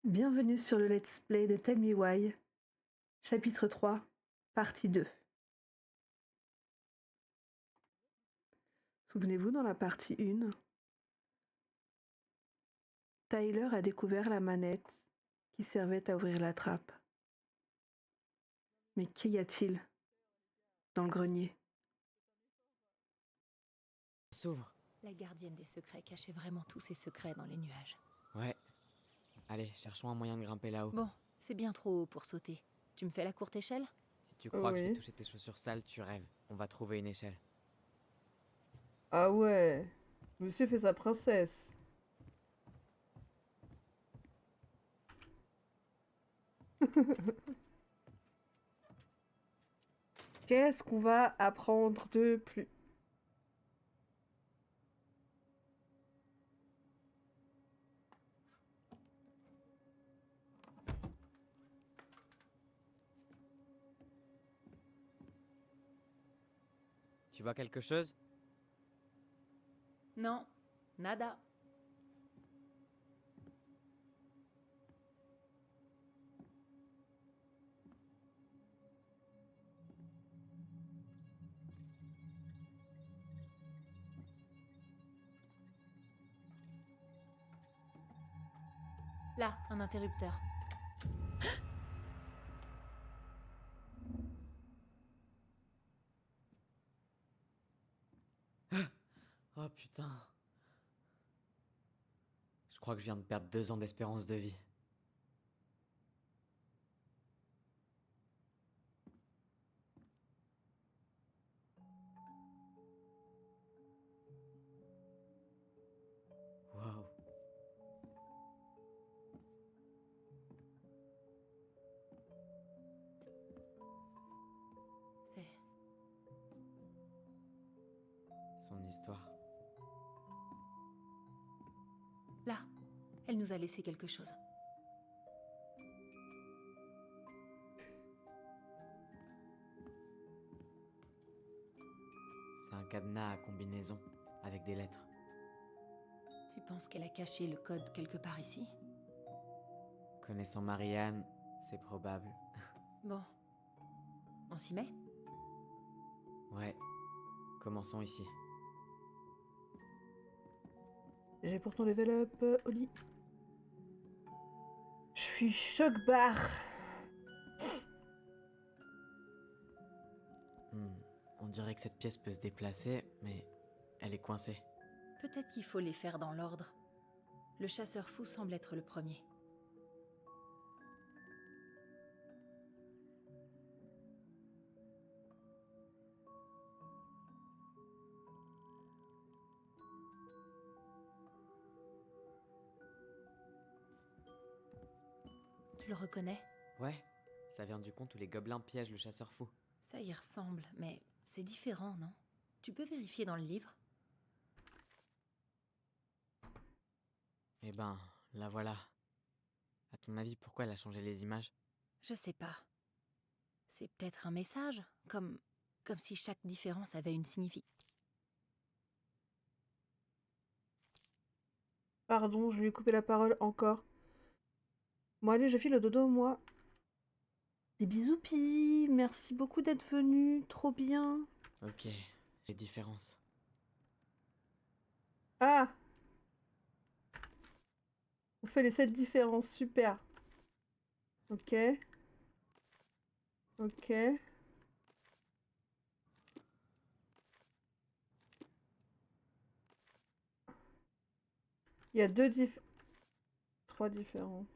Bienvenue sur le Let's Play de Tell Me Why, chapitre 3, partie 2. Souvenez-vous, dans la partie 1, Tyler a découvert la manette qui servait à ouvrir la trappe. Mais qu'y a-t-il dans le grenier? S'ouvre. La gardienne des secrets cachait vraiment tous ses secrets dans les nuages. Ouais. Allez, cherchons un moyen de grimper là-haut. Bon, c'est bien trop haut pour sauter. Tu me fais la courte échelle? Si tu crois que je vais Oui. toucher tes chaussures sales, tu rêves. On va trouver une échelle. Ah ouais, monsieur fait sa princesse. Qu'est-ce qu'on va apprendre de plus? Tu vois quelque chose? Non, nada. Là, un interrupteur. Oh putain. Je crois que je viens de perdre 2 ans d'espérance de vie. Wow. C'est... Son histoire. Là, elle nous a laissé quelque chose. C'est un cadenas à combinaison, avec des lettres. Tu penses qu'elle a caché le code quelque part ici? Connaissant Marianne, c'est probable. Bon, on s'y met? Ouais. Commençons ici. J'ai pourtant level up au lit. Je suis choc-barre. On dirait que cette pièce peut se déplacer, mais elle est coincée. Peut-être qu'il faut les faire dans l'ordre. Le chasseur fou semble être le premier. Tu le reconnais? Ouais, ça vient du conte où les gobelins piègent le chasseur fou. Ça y ressemble, mais c'est différent, non? Tu peux vérifier dans le livre? Eh ben, la voilà. À ton avis, pourquoi elle a changé les images? Je sais pas. C'est peut-être un message, comme si chaque différence avait une signification. Pardon, je lui ai coupé la parole encore. Bon allez, je file au dodo, moi. Des bisoupies, merci beaucoup d'être venu, trop bien. Ok, les différences. Ah, on fait les 7 différences, super. Ok. Ok. Il y a 3 différences.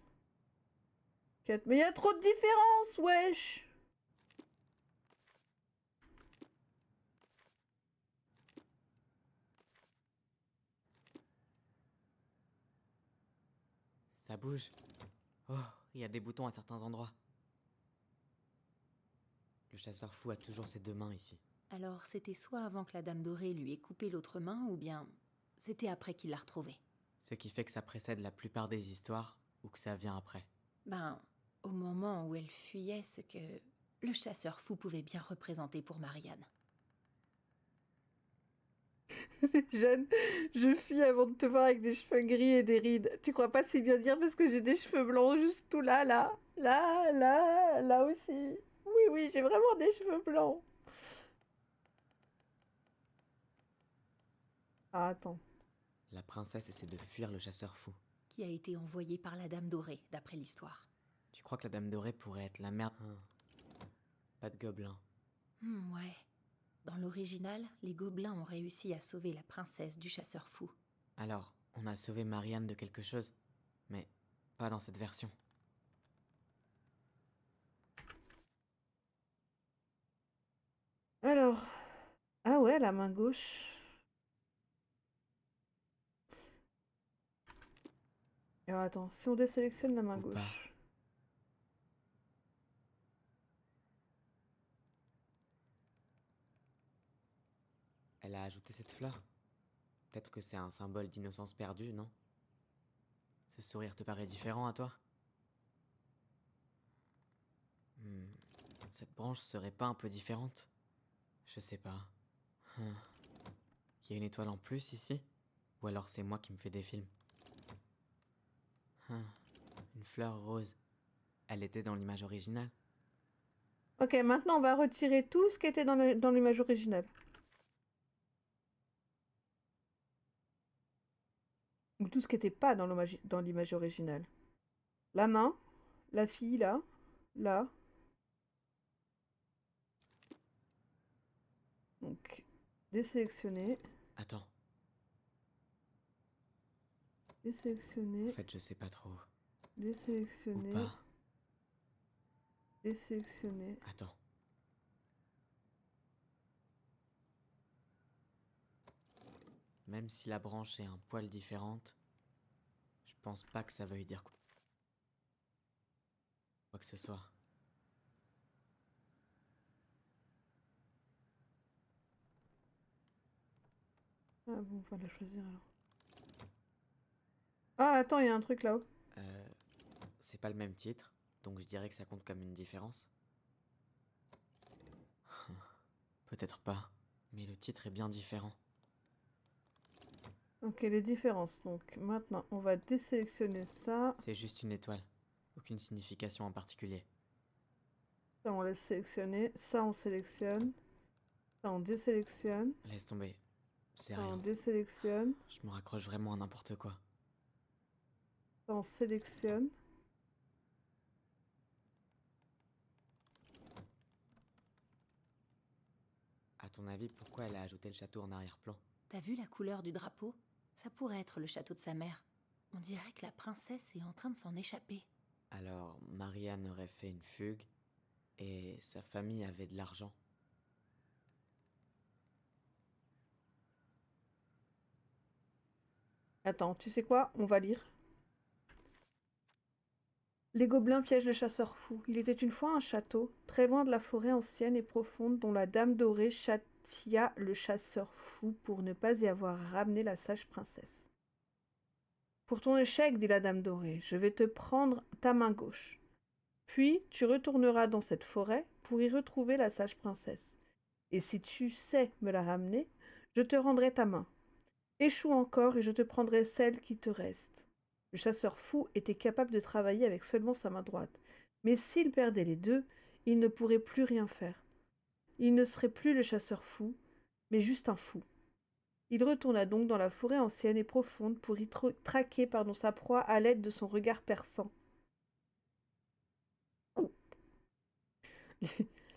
4. Mais il y a trop de différences, wesh. Ça bouge. Oh, il y a des boutons à certains endroits. Le chasseur fou a toujours ses 2 mains ici. Alors c'était soit avant que la Dame Dorée lui ait coupé l'autre main, ou bien c'était après qu'il l'a retrouvée. Ce qui fait que ça précède la plupart des histoires, ou que ça vient après. Ben, au moment où elle fuyait, ce que le chasseur fou pouvait bien représenter pour Marianne. Jeune, je fuis avant de te voir avec des cheveux gris et des rides. Tu crois pas si bien dire parce que j'ai des cheveux blancs juste tout là, là aussi. Oui, oui, j'ai vraiment des cheveux blancs. Ah, attends. La princesse essaie de fuir le chasseur fou. Qui a été envoyé par la Dame Dorée, d'après l'histoire. Tu crois que la Dame Dorée pourrait être la mère... Pas de gobelins. Ouais. Dans l'original, les gobelins ont réussi à sauver la princesse du chasseur fou. Alors, on a sauvé Marianne de quelque chose, mais pas dans cette version. Alors. Ah ouais, la main gauche. Alors attends, si on désélectionne la main Ou pas. gauche. Elle a ajouté cette fleur. Peut-être que c'est un symbole d'innocence perdue, non? Ce sourire te paraît différent à toi? Hmm, Cette branche serait pas un peu différente? Je sais pas. Il y a une étoile en plus ici? Ou alors c'est moi qui me fais des films? Une fleur rose. Elle était dans l'image originale? Ok, maintenant on va retirer tout ce qui était dans l'image originale. Ou tout ce qui n'était pas dans l'image originale. La main, la fille là, là. Donc, désélectionner, Attends, en désélectionner, fait je sais pas trop. Ou désélectionner, pas. désélectionner. Attends. Même si la branche est un poil différente, je pense pas que ça veuille dire quoi que ce soit. Ah bon, on va la choisir alors. Ah, attends, il y a un truc là-haut. C'est pas le même titre, donc je dirais que ça compte comme une différence. Peut-être pas, mais le titre est bien différent. Ok, les différences. Donc, maintenant, on va désélectionner ça. C'est juste une étoile, aucune signification en particulier. Ça, on laisse sélectionner. Ça, on sélectionne. Ça, on désélectionne. Laisse tomber, c'est Ça, on rien. désélectionne. Je me raccroche vraiment à n'importe quoi. Ça, on sélectionne. À ton avis, pourquoi elle a ajouté le château en arrière-plan? T'as vu la couleur du drapeau? Ça pourrait être le château de sa mère. On dirait que la princesse est en train de s'en échapper. Alors, Marianne aurait fait une fugue, et sa famille avait de l'argent. Attends, tu sais quoi? On va lire. Les gobelins piègent le chasseur fou. Il était une fois un château, très loin de la forêt ancienne et profonde dont la Dame Dorée châtia le chasseur fou pour ne pas y avoir ramené la sage princesse. Pour ton échec, dit la Dame Dorée, je vais te prendre ta main gauche. Puis tu retourneras dans cette forêt pour y retrouver la sage princesse. Et si tu sais me la ramener, je te rendrai ta main. Échoue encore et je te prendrai celle qui te reste. Le chasseur fou était capable de travailler avec seulement sa main droite. Mais s'il perdait les deux, il ne pourrait plus rien faire. Il ne serait plus le chasseur fou, mais juste un fou. Il retourna donc dans la forêt ancienne et profonde pour y traquer sa proie à l'aide de son regard perçant.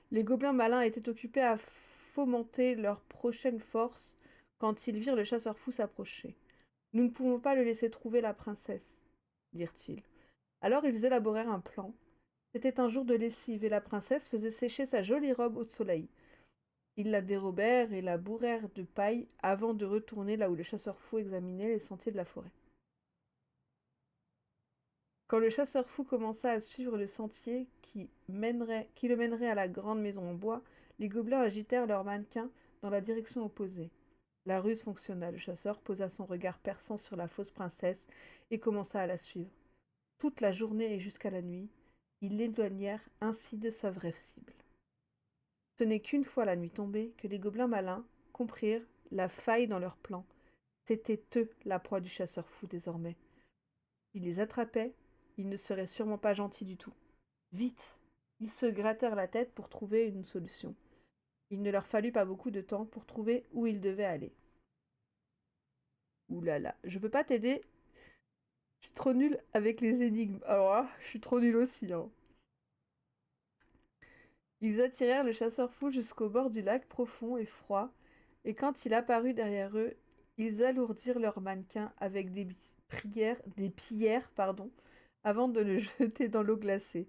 Les gobelins malins étaient occupés à fomenter leur prochaine force quand ils virent le chasseur fou s'approcher. Nous ne pouvons pas le laisser trouver la princesse, dirent-ils. Alors ils élaborèrent un plan. C'était un jour de lessive et la princesse faisait sécher sa jolie robe au soleil. Ils la dérobèrent et la bourrèrent de paille avant de retourner là où le chasseur fou examinait les sentiers de la forêt. Quand le chasseur fou commença à suivre le sentier qui le mènerait à la grande maison en bois, les gobelins agitèrent leurs mannequins dans la direction opposée. La ruse fonctionna. Le chasseur posa son regard perçant sur la fausse princesse et commença à la suivre. Toute la journée et jusqu'à la nuit, ils l'éloignèrent ainsi de sa vraie cible. Ce n'est qu'une fois la nuit tombée que les gobelins malins comprirent la faille dans leur plan. C'était eux la proie du chasseur fou désormais. S'ils les attrapaient, ils ne seraient sûrement pas gentils du tout. Vite, ils se grattèrent la tête pour trouver une solution. Il ne leur fallut pas beaucoup de temps pour trouver où ils devaient aller. Ouh là là, je peux pas t'aider. Je suis trop nulle avec les énigmes. Alors là, je suis trop nulle aussi, hein. Ils attirèrent le chasseur fou jusqu'au bord du lac profond et froid, et quand il apparut derrière eux, ils alourdirent leur mannequin avec des pierres, avant de le jeter dans l'eau glacée,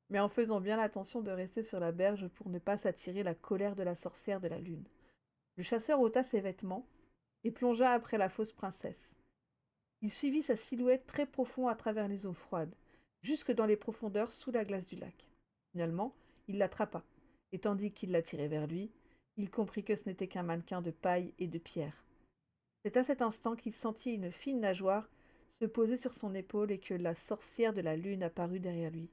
mais en faisant bien attention de rester sur la berge pour ne pas s'attirer la colère de la sorcière de la lune. Le chasseur ôta ses vêtements et plongea après la fausse princesse. Il suivit sa silhouette très profond à travers les eaux froides, jusque dans les profondeurs sous la glace du lac. Finalement, il l'attrapa, et tandis qu'il l'attirait vers lui, il comprit que ce n'était qu'un mannequin de paille et de pierre. C'est à cet instant qu'il sentit une fine nageoire se poser sur son épaule et que la sorcière de la lune apparut derrière lui.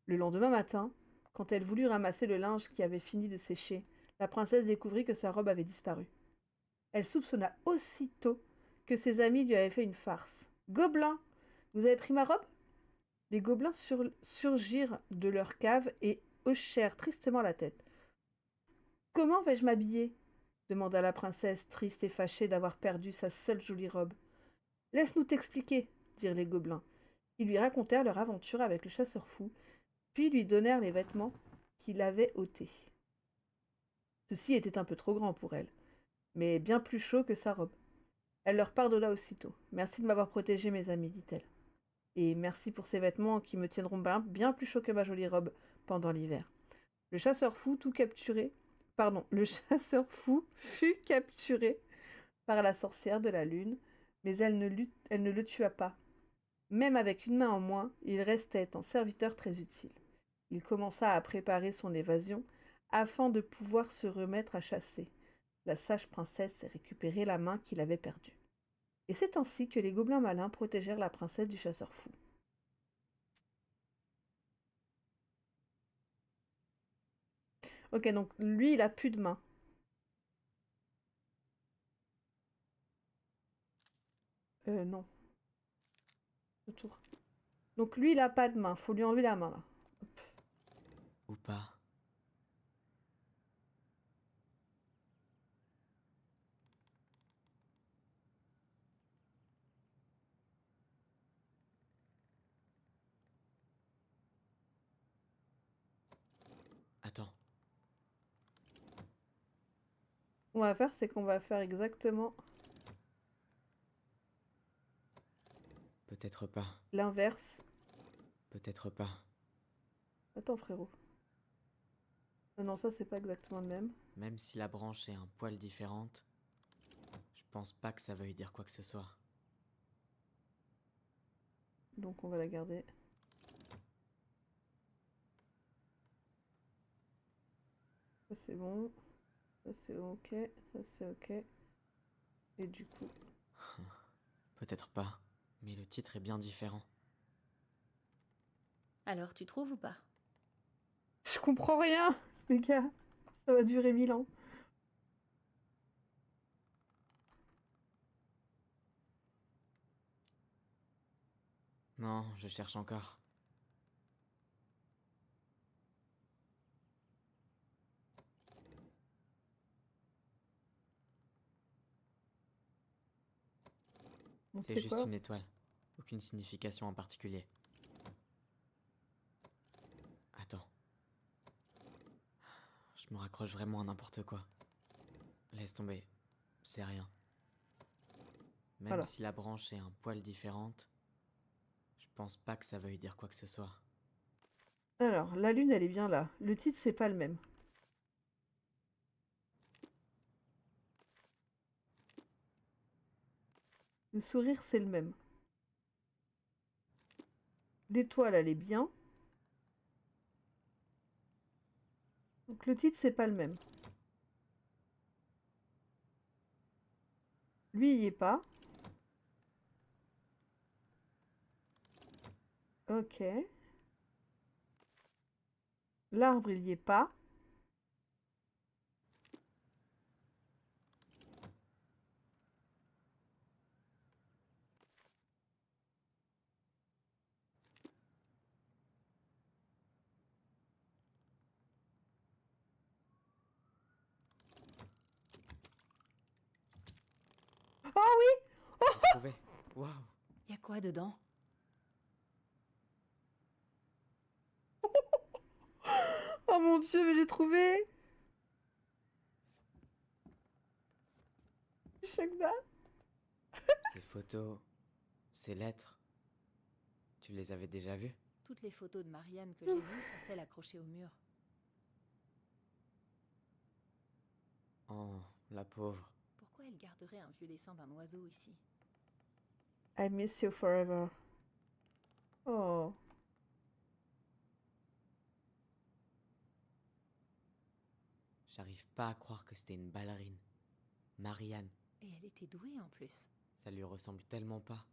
Le lendemain matin, quand elle voulut ramasser le linge qui avait fini de sécher, la princesse découvrit que sa robe avait disparu. Elle soupçonna aussitôt que ses amis lui avaient fait une farce. « Gobelins, vous avez pris ma robe ?» Les gobelins surgirent de leur cave et hochèrent tristement la tête. « Comment vais-je m'habiller ?» demanda la princesse, triste et fâchée d'avoir perdu sa seule jolie robe. « Laisse-nous t'expliquer, dirent les gobelins. Ils lui racontèrent leur aventure avec le chasseur fou, puis lui donnèrent les vêtements qu'il avait ôtés. Ceci était un peu trop grand pour elle, mais bien plus chaud que sa robe. Elle leur pardonna aussitôt. « Merci de m'avoir protégée, mes amis, dit-elle. Et merci pour ces vêtements qui me tiendront bien plus chaud que ma jolie robe pendant l'hiver. » Le chasseur fou le chasseur fou fut capturé par la sorcière de la lune, mais elle ne le tua pas. Même avec une main en moins, il restait un serviteur très utile. Il commença à préparer son évasion afin de pouvoir se remettre à chasser. La sage princesse récupérait la main qu'il avait perdue. Et c'est ainsi que les gobelins malins protégèrent la princesse du chasseur fou. Ok, donc lui, il a plus de main. Non. Autour. Donc lui, il a pas de main. Faut lui enlever la main, là. Hop. Ou pas. Attends, Ce qu'on va faire, c'est qu'on va faire exactement peut-être pas. l'inverse. Peut-être pas. Attends, frérot. Non, ça, c'est pas exactement le même. Même si la branche est un poil différente, je pense pas que ça veuille dire quoi que ce soit. Donc, on va la garder. Ça, c'est bon. Ça, c'est ok. Ça, c'est ok. Et du coup... Peut-être pas, mais le titre est bien différent. Alors, tu trouves ou pas? Je comprends rien, les gars. Ça va durer 1000 ans. Non, je cherche encore. Donc, C'est c'est juste quoi? une étoile. Aucune signification en particulier. Attends. Je me raccroche vraiment à n'importe quoi. Laisse tomber. C'est rien. Même Voilà. si la branche est un poil différente, je pense pas que ça veuille dire quoi que ce soit. Alors, la lune, elle est bien là. Le titre, c'est pas le même. Le sourire, c'est le même. L'étoile, elle est bien. Donc, le titre, c'est pas le même. Lui, il y est pas. Ok. L'arbre, il y est pas. Oh oui! J'ai trouvé. Waouh! Y a quoi dedans? Oh mon Dieu, mais j'ai trouvé! Chagda. Ces photos, ces lettres, tu les avais déjà vues? Toutes les photos de Marianne que j'ai vues sont celles accrochées au mur. Oh, la pauvre. Pourquoi elle garderait un vieux dessin d'un oiseau ici? I miss you forever. Oh. J'arrive pas à croire que c'était une ballerine. Marianne, Et elle était douée en plus. ça lui ressemble tellement pas.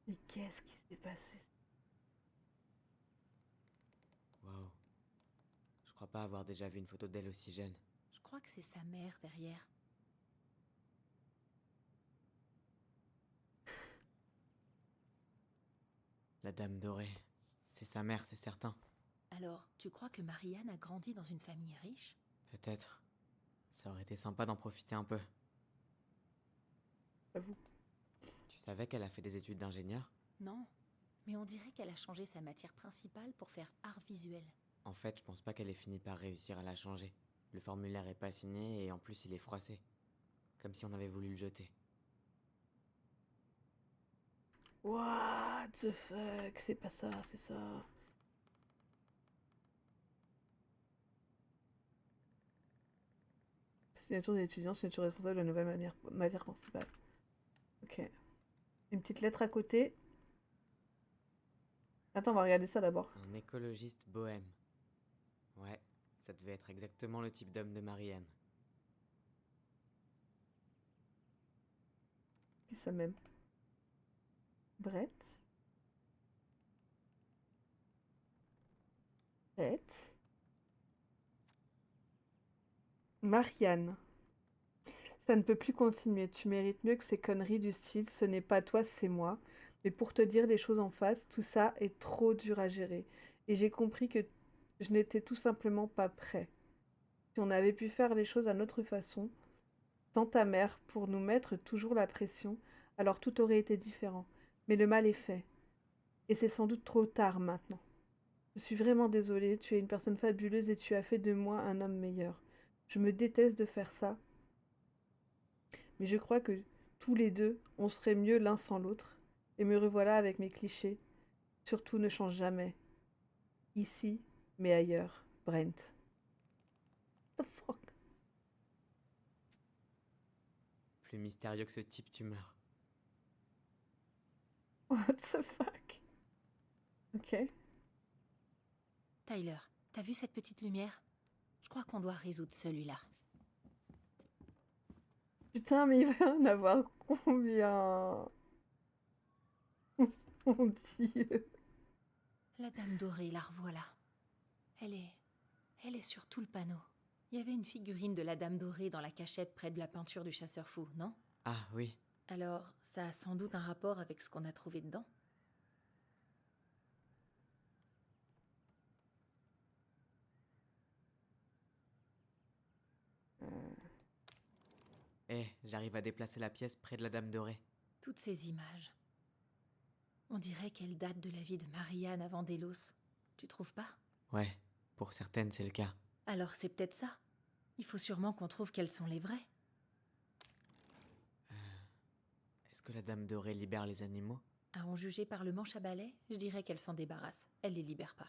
Mais qu'est-ce qui s'est passé? Waouh. Je crois pas avoir déjà vu une photo d'elle aussi jeune. Je crois que c'est sa mère derrière. La Dame Dorée. C'est sa mère, c'est certain. Alors, tu crois que Marianne a grandi dans une famille riche? Peut-être. Ça aurait été sympa d'en profiter un peu. J'avoue. Tu savais qu'elle a fait des études d'ingénieur? Non, mais on dirait qu'elle a changé sa matière principale pour faire art visuel. En fait, je pense pas qu'elle ait fini par réussir à la changer. Le formulaire est pas signé et en plus il est froissé. Comme si on avait voulu le jeter. What the fuck? C'est pas ça, c'est ça. Signature d'étudiant, signature responsable de la nouvelle matière principale. Ok. Une petite lettre à côté. Attends, on va regarder ça d'abord. Un écologiste bohème. Ouais, ça devait être exactement le type d'homme de Marianne. Qui ça même? Brett. Brett. Marianne. Ça ne peut plus continuer. Tu mérites mieux que ces conneries du style ce n'est pas toi, c'est moi. Mais pour te dire les choses en face, tout ça est trop dur à gérer. Et j'ai compris que je n'étais tout simplement pas prêt. Si on avait pu faire les choses à notre façon, sans ta mère, pour nous mettre toujours la pression, alors tout aurait été différent. Mais le mal est fait. Et c'est sans doute trop tard maintenant. Je suis vraiment désolée, tu es une personne fabuleuse et tu as fait de moi un homme meilleur. Je me déteste de faire ça, mais je crois que tous les deux, on serait mieux l'un sans l'autre. Et me revoilà avec mes clichés. Surtout ne change jamais. Ici, mais ailleurs. Brent. The fuck? Plus mystérieux que ce type, tu meurs. What the fuck? Ok. Tyler, t'as vu cette petite lumière? Je crois qu'on doit résoudre celui-là. Putain, mais il va y en avoir combien? Mon Dieu. La dame dorée, la revoilà. Elle est sur tout le panneau. Il y avait une figurine de la dame dorée dans la cachette près de la peinture du chasseur fou, non? Ah oui, Alors, ça a sans doute un rapport avec ce qu'on a trouvé dedans. j'arrive à déplacer la pièce près de la Dame Dorée. Toutes ces images. On dirait qu'elles datent de la vie de Marianne avant Delos. Tu trouves pas? Ouais, pour certaines c'est le cas. Alors c'est peut-être ça. Il faut sûrement qu'on trouve quelles sont les vraies. Est-ce que la Dame Dorée libère les animaux? À en juger par le manche à balai, je dirais qu'elle s'en débarrasse. Elle les libère pas.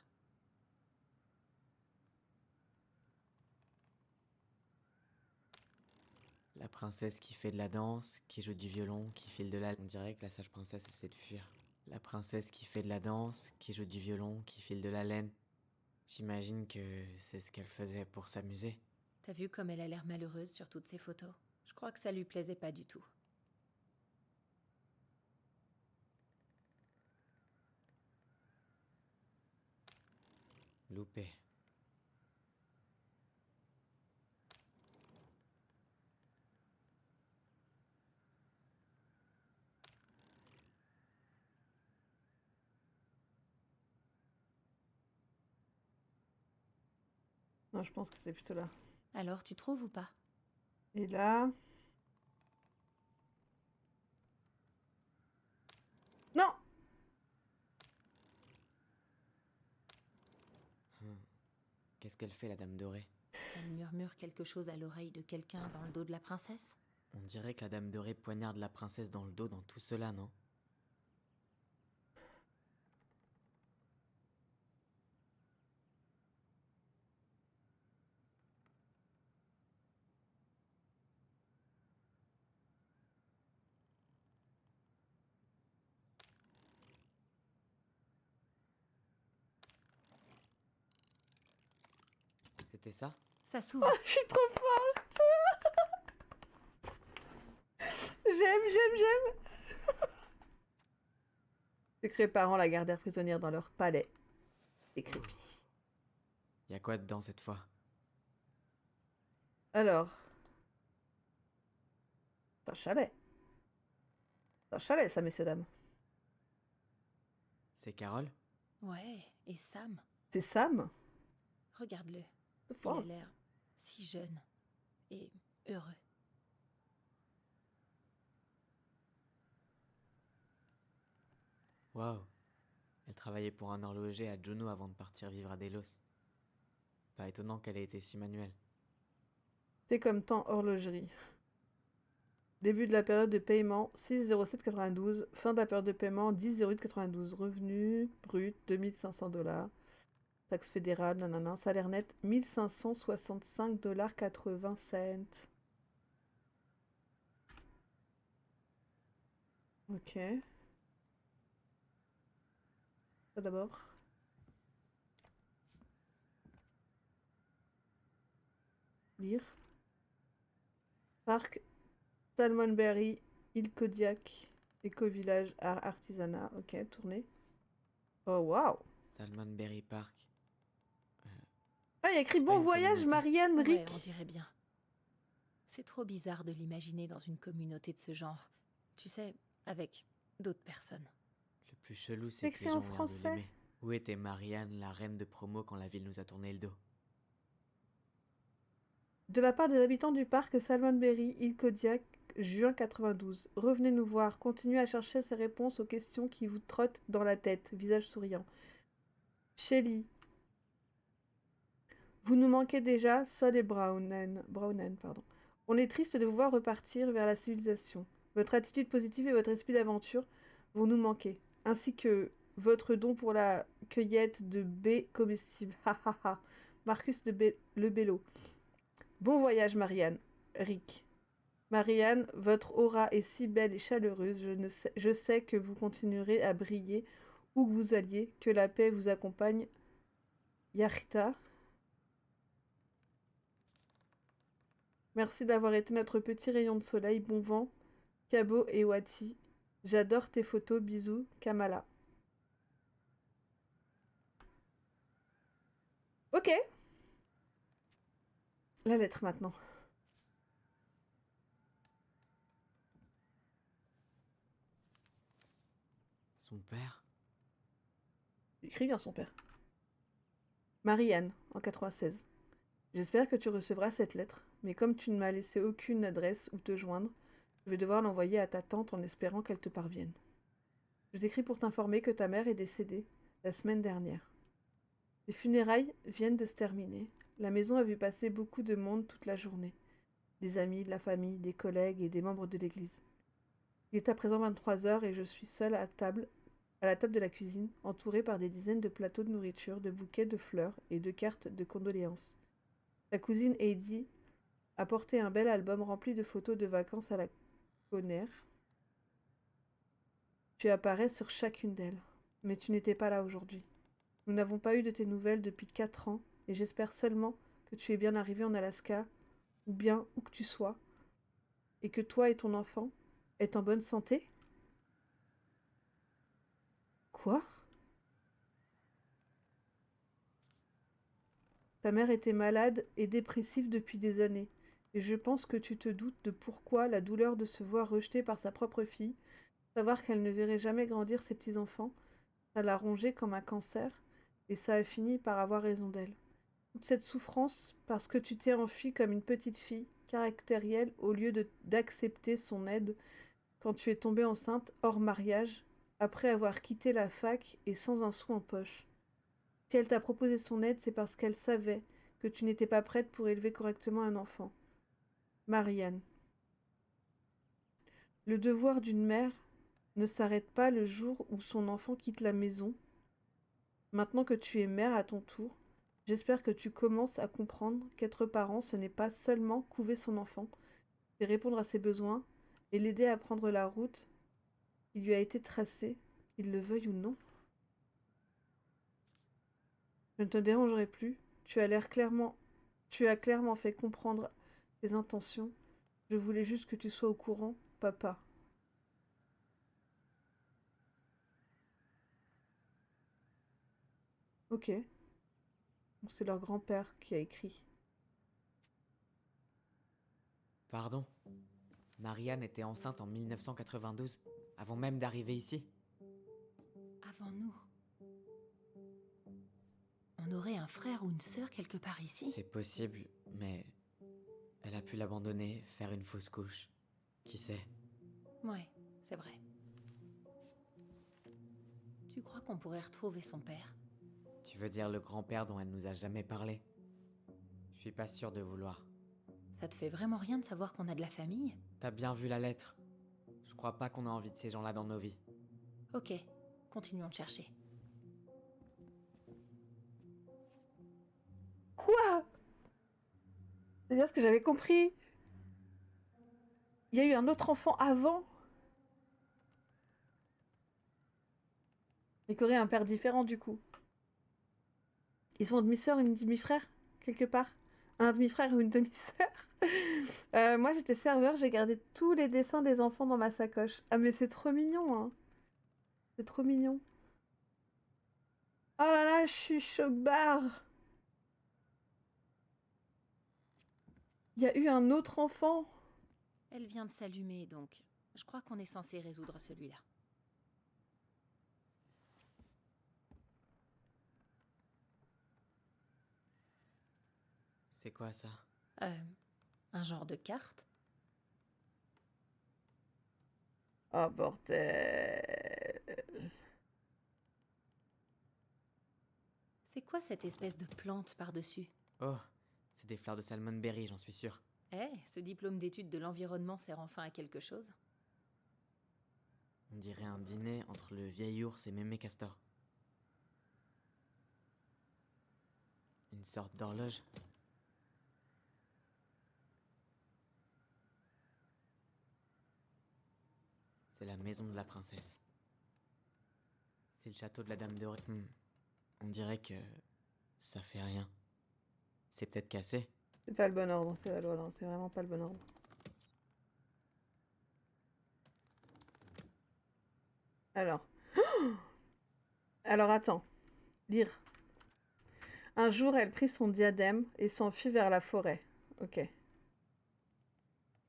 La princesse qui fait de la danse, qui joue du violon, qui file de la... On dirait que la sage princesse essaie de fuir. La princesse qui fait de la danse, qui joue du violon, qui file de la laine. J'imagine que c'est ce qu'elle faisait pour s'amuser. T'as vu comme elle a l'air malheureuse sur toutes ces photos? Je crois que ça lui plaisait pas du tout. Loupé. Non, je pense que c'est plutôt là. Alors tu trouves ou pas? Et là... Non! Qu'est-ce qu'elle fait, la Dame Dorée? Elle murmure quelque chose à l'oreille de quelqu'un dans le dos de la princesse. On dirait que la Dame Dorée poignarde la princesse dans le dos dans tout cela, non? C'était ça? Ça s'ouvre. Je suis trop forte! J'aime! Ses créés parents la gardèrent prisonnière dans leur palais. Décrépit. Y a quoi dedans cette fois? Alors... C'est un chalet. C'est un chalet, ça, messieurs, dames. C'est Carole? Ouais, et Sam, C'est Sam? regarde-le. C'est Il fort. a l'air si jeune et heureux. Waouh! Elle travaillait pour un horloger à Juno avant de partir vivre à Delos. Pas étonnant qu'elle ait été si manuelle. C'est comme temps horlogerie. Début de la période de paiement 6,07,92. Fin de la période de paiement 10,08,92. Revenu brut 2500 $. Taxe fédérale, nanana. Salaire net 1565,80 $. Ok. Ça d'abord. Lire. Parc Salmonberry, île Kodiak, éco-village, art, artisanat. Ok, tournez. Oh waouh! Salmonberry Park. Ah, il y a écrit C'est pas bon une voyage, communauté. Marianne, Ouais, Rick. on dirait bien. C'est trop bizarre de l'imaginer dans une communauté de ce genre. Tu sais, avec d'autres personnes. Le plus chelou, C'est c'est que les écrit en gens ont l'air de français. l'aimer. Où était Marianne, la reine de promo, quand la ville nous a tourné le dos? De la part des habitants du parc Salmonberry, île Kodiak, juin 92. Revenez nous voir, continuez à chercher ces réponses aux questions qui vous trottent dans la tête. Visage souriant. Shelly. Vous nous manquez déjà, Sol et Brownen, pardon. On est triste de vous voir repartir vers la civilisation. Votre attitude positive et votre esprit d'aventure vont nous manquer, ainsi que votre don pour la cueillette de baies comestibles. Ha ha ha. Marcus le Bello. Bon voyage, Marianne. Rick. Marianne, votre aura est si belle et chaleureuse, je sais que vous continuerez à briller où que vous alliez, que la paix vous accompagne. Yarita. Merci d'avoir été notre petit rayon de soleil, bon vent, Cabo et Wati. J'adore tes photos, bisous, Kamala. Ok. La lettre maintenant. Son père? Il écrit bien son père. Marianne, en 96. J'espère que tu recevras cette lettre, mais comme tu ne m'as laissé aucune adresse où te joindre, je vais devoir l'envoyer à ta tante en espérant qu'elle te parvienne. Je t'écris pour t'informer que ta mère est décédée la semaine dernière. Les funérailles viennent de se terminer. La maison a vu passer beaucoup de monde toute la journée. Des amis, de la famille, des collègues et des membres de l'église. Il est à présent 23 heures et je suis seule à la table de la cuisine, entourée par des dizaines de plateaux de nourriture, de bouquets de fleurs et de cartes de condoléances. Ta cousine Heidi a porté un bel album rempli de photos de vacances à la Conner. Tu apparais sur chacune d'elles, mais tu n'étais pas là aujourd'hui. Nous n'avons pas eu de tes nouvelles depuis 4 ans, et j'espère seulement que tu es bien arrivé en Alaska, ou bien où que tu sois, et que toi et ton enfant êtes en bonne santé. Quoi? Ta mère était malade et dépressive depuis des années, et je pense que tu te doutes de pourquoi la douleur de se voir rejetée par sa propre fille, savoir qu'elle ne verrait jamais grandir ses petits-enfants, ça l'a rongée comme un cancer, et ça a fini par avoir raison d'elle. Toute cette souffrance parce que tu t'es enfuie comme une petite fille, caractériel au lieu d'accepter son aide quand tu es tombée enceinte hors mariage, après avoir quitté la fac et sans un sou en poche. Si elle t'a proposé son aide, c'est parce qu'elle savait que tu n'étais pas prête pour élever correctement un enfant. Marianne. Le devoir d'une mère ne s'arrête pas le jour où son enfant quitte la maison. Maintenant que tu es mère à ton tour, j'espère que tu commences à comprendre qu'être parent, ce n'est pas seulement couver son enfant, c'est répondre à ses besoins et l'aider à prendre la route qui lui a été tracée, qu'il le veuille ou non. Je ne te dérangerai plus, tu as clairement fait comprendre tes intentions. Je voulais juste que tu sois au courant, papa. Ok. Donc c'est leur grand-père qui a écrit. Pardon? Marianne était enceinte en 1992, avant même d'arriver ici. Avant nous. On aurait un frère ou une sœur quelque part ici. C'est possible, mais elle a pu l'abandonner, faire une fausse couche. Qui sait? Ouais, c'est vrai. Tu crois qu'on pourrait retrouver son père? Tu veux dire le grand-père dont elle nous a jamais parlé? Je suis pas sûr de vouloir. Ça te fait vraiment rien de savoir qu'on a de la famille? T'as bien vu la lettre. Je crois pas qu'on a envie de ces gens-là dans nos vies. Ok, continuons de chercher. Quoi? C'est bien ce que j'avais compris. Il y a eu un autre enfant avant. Et qu'aurait un père différent du coup. Ils sont demi-sœur et une demi-frère, quelque part. Un demi-frère ou une demi-sœur. Moi j'étais serveur, j'ai gardé tous les dessins des enfants dans ma sacoche. Ah mais c'est trop mignon, hein. C'est trop mignon. Oh là là, je suis choc-barre. Il y a eu un autre enfant. Elle vient de s'allumer, donc je crois qu'on est censé résoudre celui-là. C'est quoi ça? Un genre de carte? Oh bordel. C'est quoi cette espèce de plante par-dessus? Oh, c'est des fleurs de salmonberry, j'en suis sûr. Eh, ce diplôme d'études de l'environnement sert enfin à quelque chose? On dirait un dîner entre le vieil ours et Mémé Castor. Une sorte d'horloge. C'est la maison de la princesse. C'est le château de la Dame Dorée. On dirait que ça fait rien. C'est peut-être cassé. C'est pas le bon ordre, c'est vraiment pas le bon ordre. Alors. Alors attends. Lire. Un jour, elle prit son diadème et s'enfuit vers la forêt. Ok.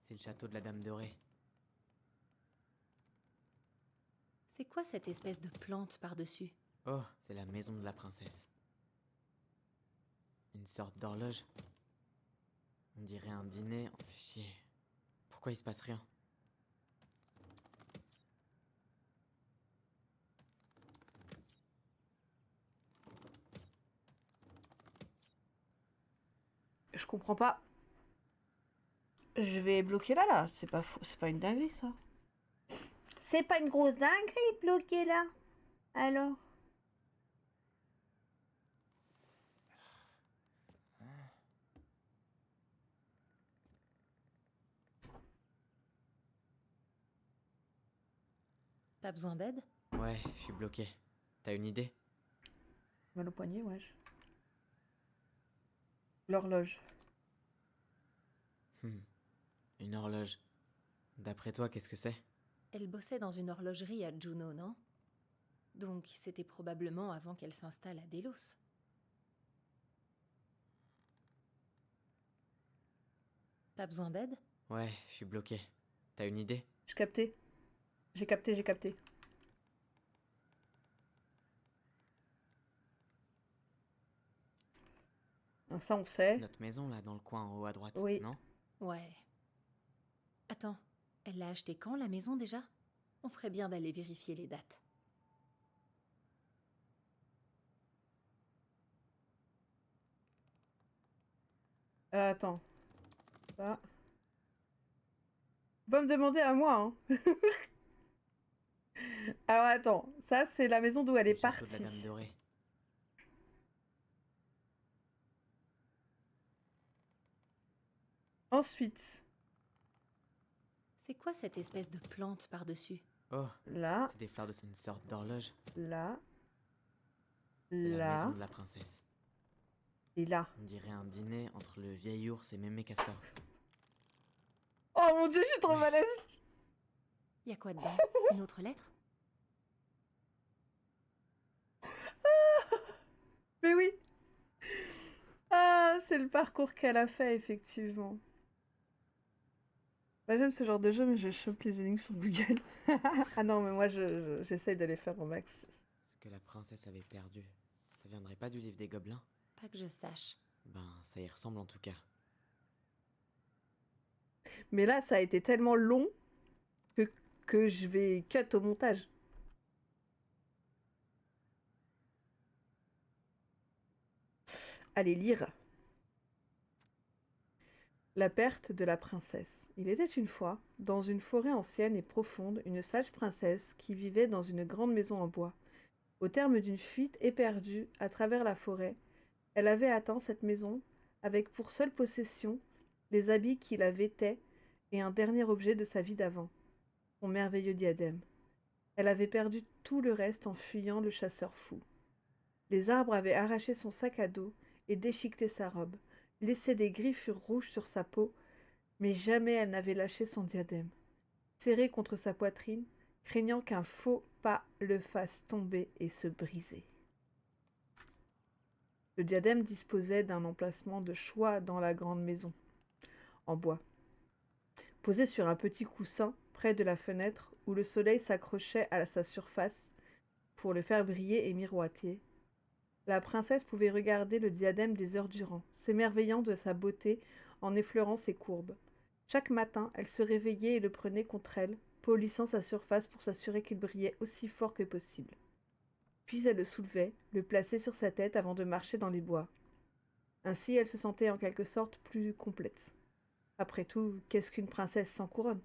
C'est le château de la Dame Dorée. C'est quoi cette espèce de plante par-dessus? Oh, c'est la maison de la princesse. Une sorte d'horloge. On dirait un dîner. On fait chier. Pourquoi il se passe rien? Je comprends pas. Je vais bloquer là. C'est pas fou, c'est pas une dinguerie ça. C'est pas une grosse dinguerie de bloquer là. Alors. T'as besoin d'aide? Ouais, je suis bloqué. T'as une idée? Mal au poignet, wesh. L'horloge. Une horloge. D'après toi, qu'est-ce que c'est? Elle bossait dans une horlogerie à Juneau, non? Donc c'était probablement avant qu'elle s'installe à Delos. T'as besoin d'aide? Ouais, je suis bloqué. T'as une idée? J'ai capté. J'ai capté. Donc ça, on sait. Notre maison, là, dans le coin en haut à droite, Oui. non? Ouais. Attends, elle l'a acheté quand, la maison, déjà? On ferait bien d'aller vérifier les dates. Attends. Ça. Faut pas me demander à moi, hein. Alors attends, ça c'est la maison d'où elle C'est est le château de la partie. Dame Dorée. Ensuite, C'est quoi cette espèce de plante par-dessus? Oh, là, c'est des fleurs de une sorte d'horloge. là, C'est la là maison de la princesse. et là. On dirait un dîner entre le vieil ours et Mémé Castor. Oh mon dieu, je suis trop Ouais. malaise. Y a quoi dedans? Une autre lettre? Mais oui. Ah, c'est le parcours qu'elle a fait, effectivement. Bah, j'aime ce genre de jeu, mais je chope les énigmes sur Google. Ah non, mais moi, j'essaye de les faire au max. Ce que la princesse avait perdu, ça viendrait pas du livre des gobelins? Pas que je sache. Ben, ça y ressemble en tout cas. Mais là, ça a été tellement long que, que je vais cut au montage. Allez, lire. La perte de la princesse. Il était une fois, dans une forêt ancienne et profonde, une sage princesse qui vivait dans une grande maison en bois. Au terme d'une fuite éperdue à travers la forêt, elle avait atteint cette maison avec pour seule possession les habits qui la vêtaient et un dernier objet de sa vie d'avant, son merveilleux diadème. Elle avait perdu tout le reste en fuyant le chasseur fou. Les arbres avaient arraché son sac à dos et déchiqueté sa robe, laissé des griffures rouges sur sa peau, mais jamais elle n'avait lâché son diadème. Serré contre sa poitrine, craignant qu'un faux pas le fasse tomber et se briser. Le diadème disposait d'un emplacement de choix dans la grande maison, en bois. Posé sur un petit coussin près de la fenêtre où le soleil s'accrochait à sa surface pour le faire briller et miroiter, la princesse pouvait regarder le diadème des heures durant, s'émerveillant de sa beauté en effleurant ses courbes. Chaque matin, elle se réveillait et le prenait contre elle, polissant sa surface pour s'assurer qu'il brillait aussi fort que possible. Puis elle le soulevait, le plaçait sur sa tête avant de marcher dans les bois. Ainsi, elle se sentait en quelque sorte plus complète. Après tout, qu'est-ce qu'une princesse sans couronne?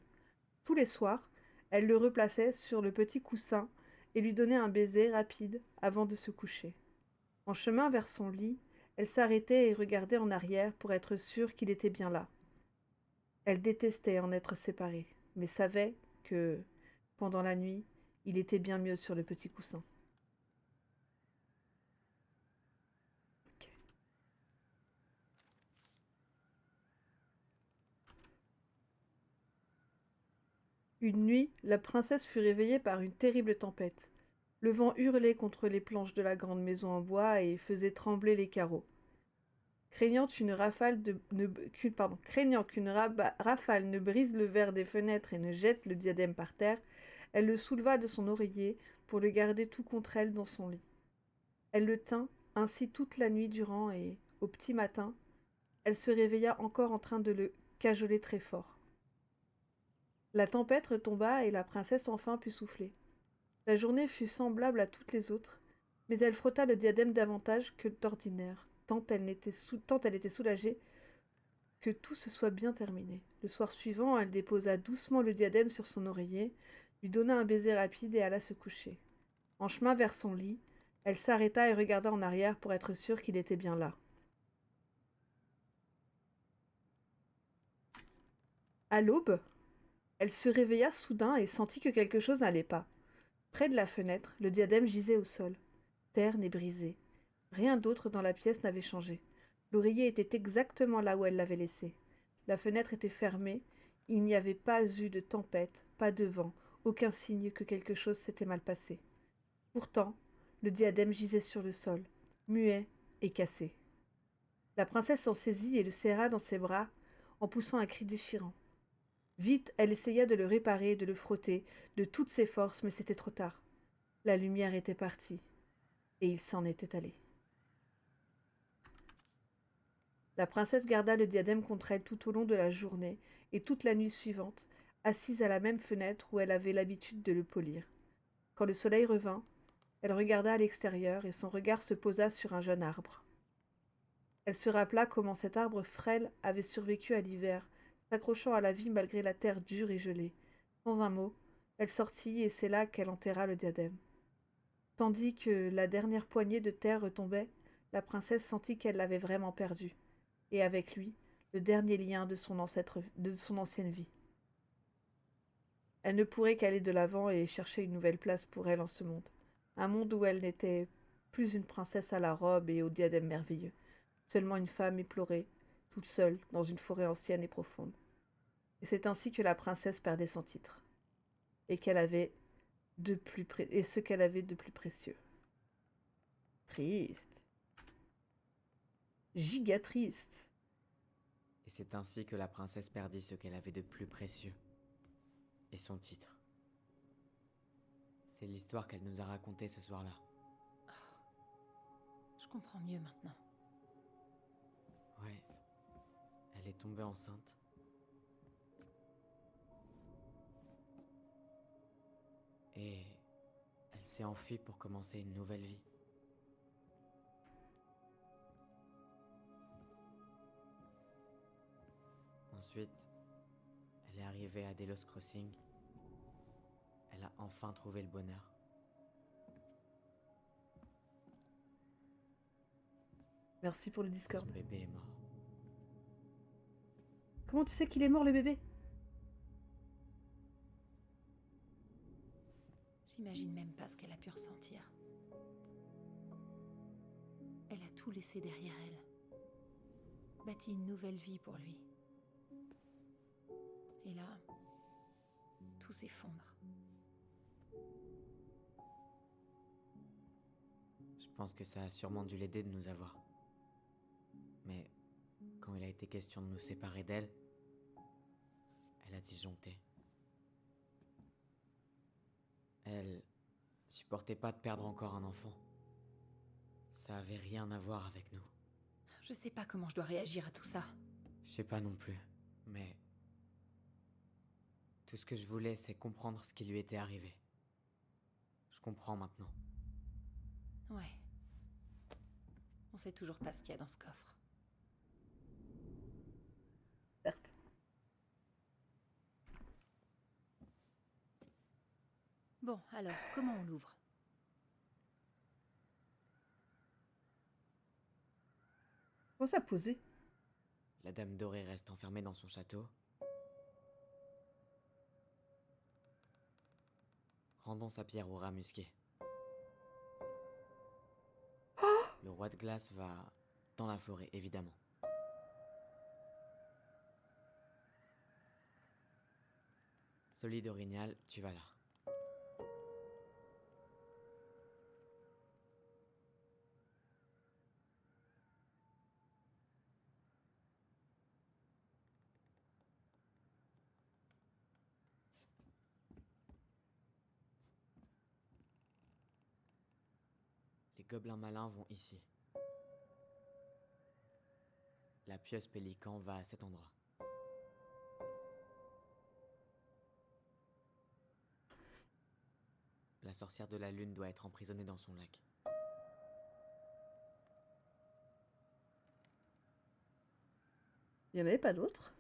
Tous les soirs, elle le replaçait sur le petit coussin et lui donnait un baiser rapide avant de se coucher. En chemin vers son lit, elle s'arrêtait et regardait en arrière pour être sûre qu'il était bien là. Elle détestait en être séparée, mais savait que, pendant la nuit, il était bien mieux sur le petit coussin. Ok. Une nuit, la princesse fut réveillée par une terrible tempête. Le vent hurlait contre les planches de la grande maison en bois et faisait trembler les carreaux. Craignant qu'une rafale ne brise le verre des fenêtres et ne jette le diadème par terre, elle le souleva de son oreiller pour le garder tout contre elle dans son lit. Elle le tint ainsi toute la nuit durant et, au petit matin, elle se réveilla encore en train de le cajoler très fort. La tempête retomba et la princesse enfin put souffler. La journée fut semblable à toutes les autres, mais elle frotta le diadème davantage que d'ordinaire, tant elle était soulagée que tout se soit bien terminé. Le soir suivant, elle déposa doucement le diadème sur son oreiller, lui donna un baiser rapide et alla se coucher. En chemin vers son lit, elle s'arrêta et regarda en arrière pour être sûre qu'il était bien là. À l'aube, elle se réveilla soudain et sentit que quelque chose n'allait pas. Près de la fenêtre, le diadème gisait au sol, terne et brisé. Rien d'autre dans la pièce n'avait changé. L'oreiller était exactement là où elle l'avait laissé. La fenêtre était fermée, il n'y avait pas eu de tempête, pas de vent, aucun signe que quelque chose s'était mal passé. Pourtant, le diadème gisait sur le sol, muet et cassé. La princesse s'en saisit et le serra dans ses bras en poussant un cri déchirant. Vite, elle essaya de le réparer, de le frotter, de toutes ses forces, mais c'était trop tard. La lumière était partie, et il s'en était allé. La princesse garda le diadème contre elle tout au long de la journée et toute la nuit suivante, assise à la même fenêtre où elle avait l'habitude de le polir. Quand le soleil revint, elle regarda à l'extérieur et son regard se posa sur un jeune arbre. Elle se rappela comment cet arbre frêle avait survécu à l'hiver, s'accrochant à la vie malgré la terre dure et gelée. Sans un mot, elle sortit et c'est là qu'elle enterra le diadème. Tandis que la dernière poignée de terre retombait, la princesse sentit qu'elle l'avait vraiment perdu, et avec lui, le dernier lien de son ancienne vie. Elle ne pourrait qu'aller de l'avant et chercher une nouvelle place pour elle en ce monde. Un monde où elle n'était plus une princesse à la robe et au diadème merveilleux, seulement une femme éplorée, toute seule, dans une forêt ancienne et profonde. Et c'est ainsi que la princesse perdait son titre, et ce qu'elle avait de plus précieux. Triste. Giga triste. Et c'est ainsi que la princesse perdit ce qu'elle avait de plus précieux. Et son titre. C'est l'histoire qu'elle nous a racontée ce soir-là. Je comprends mieux maintenant. Ouais. Elle est tombée enceinte. Et elle s'est enfuie pour commencer une nouvelle vie. Ensuite, elle est arrivée à Delos Crossing. Elle a enfin trouvé le bonheur. Merci pour le Discord. Son bébé est mort. Comment tu sais qu'il est mort, le bébé? J'imagine même pas ce qu'elle a pu ressentir. Elle a tout laissé derrière elle. Bâti une nouvelle vie pour lui. Et là, tout s'effondre. Je pense que ça a sûrement dû l'aider de nous avoir. Mais quand il a été question de nous séparer d'elle, elle a disjoncté. Elle supportait pas de perdre encore un enfant. Ça avait rien à voir avec nous. Je sais pas comment je dois réagir à tout ça. Je sais pas non plus, mais tout ce que je voulais, c'est comprendre ce qui lui était arrivé. Je comprends maintenant. Ouais. On sait toujours pas ce qu'il y a dans ce coffre. Certes. Bon, alors, comment on l'ouvre? Comment ça poser? La Dame Dorée reste enfermée dans son château. Rendons sa pierre au rat musqué. Le roi de glace va dans la forêt, évidemment. Solide Orignal, tu vas là. Les gobelins malins vont ici. La pieuse pélican va à cet endroit. La sorcière de la lune doit être emprisonnée dans son lac. Il n'y en avait pas d'autres?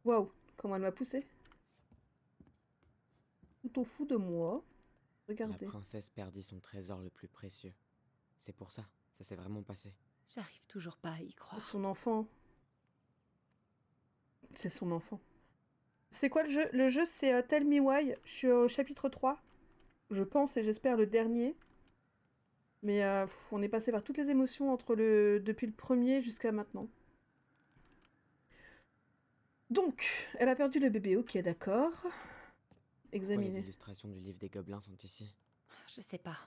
Waouh, comment elle m'a poussé. Tout au fou de moi. Regardez. La princesse perdit son trésor le plus précieux. C'est pour ça, ça s'est vraiment passé. J'arrive toujours pas à y C'est croire. son enfant. C'est son enfant. C'est quoi le jeu? Le jeu, c'est Tell Me Why. Je suis au chapitre 3. Je pense et j'espère le dernier. Mais on est passé par toutes les émotions depuis le premier jusqu'à maintenant. Donc, elle a perdu le bébé, ok, d'accord. Pourquoi les Examiner. illustrations du livre des gobelins sont ici? Je sais pas.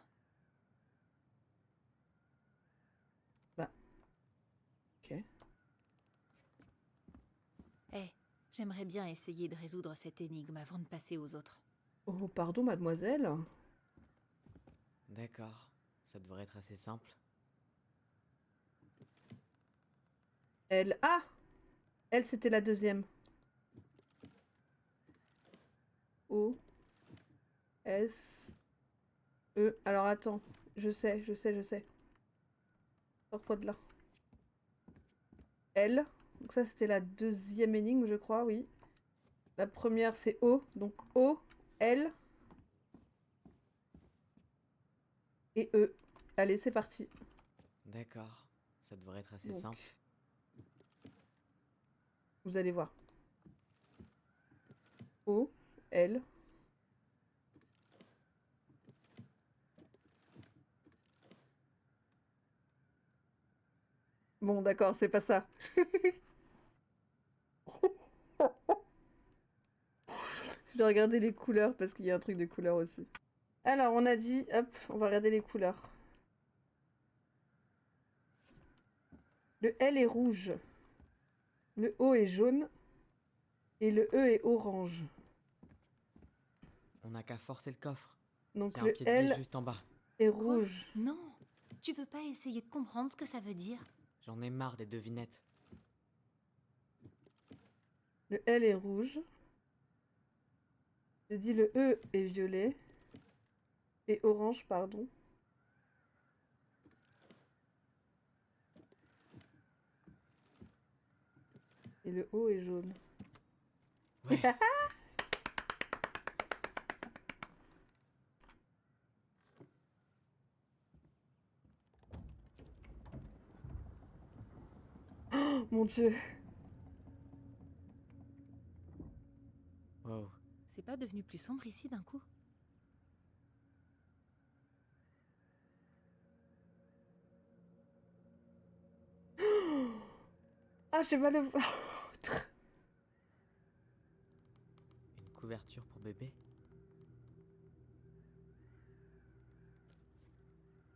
Ok. J'aimerais bien essayer de résoudre cette énigme avant de passer aux autres. Oh, pardon, mademoiselle. D'accord, Ça devrait être assez simple. L. Ah! L, c'était la deuxième. O. S. E. Alors attends. Je sais. Sors-toi de là. L. Donc ça, c'était la deuxième énigme, je crois, oui. La première, c'est O. Donc O, L et E. Allez, c'est parti. D'accord. Ça devrait être assez Donc, simple. vous allez voir. O, L. Bon, d'accord, c'est pas ça. Je dois regarder les couleurs parce qu'il y a un truc de couleurs aussi. Alors, on a dit, hop, on va regarder les couleurs. Le L est rouge. Le O est jaune. Et le E est orange. On n'a qu'à forcer le coffre. Donc Il y a un le pied de vis L juste en bas. est Quoi? rouge. Non. Tu veux pas essayer de comprendre ce que ça veut dire? J'en ai marre des devinettes. Le L est rouge. J'ai dit le E est violet. Et orange, pardon. Et le O est jaune. Ouais. Oh mon Dieu. Wow. C'est pas devenu plus sombre ici d'un coup? Ah, j'ai mal au ventre. Une couverture pour bébé.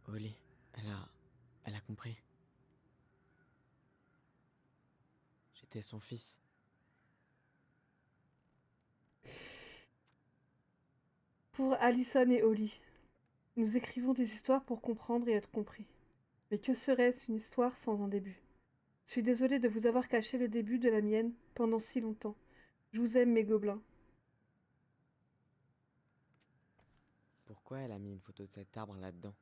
Oli, elle a compris. J'étais son fils. Pour Allison et Holly. Nous écrivons des histoires pour comprendre et être compris. Mais que serait-ce une histoire sans un début? Je suis désolée de vous avoir caché le début de la mienne pendant si longtemps. Je vous aime, mes gobelins. Pourquoi elle a mis une photo de cet arbre là-dedans?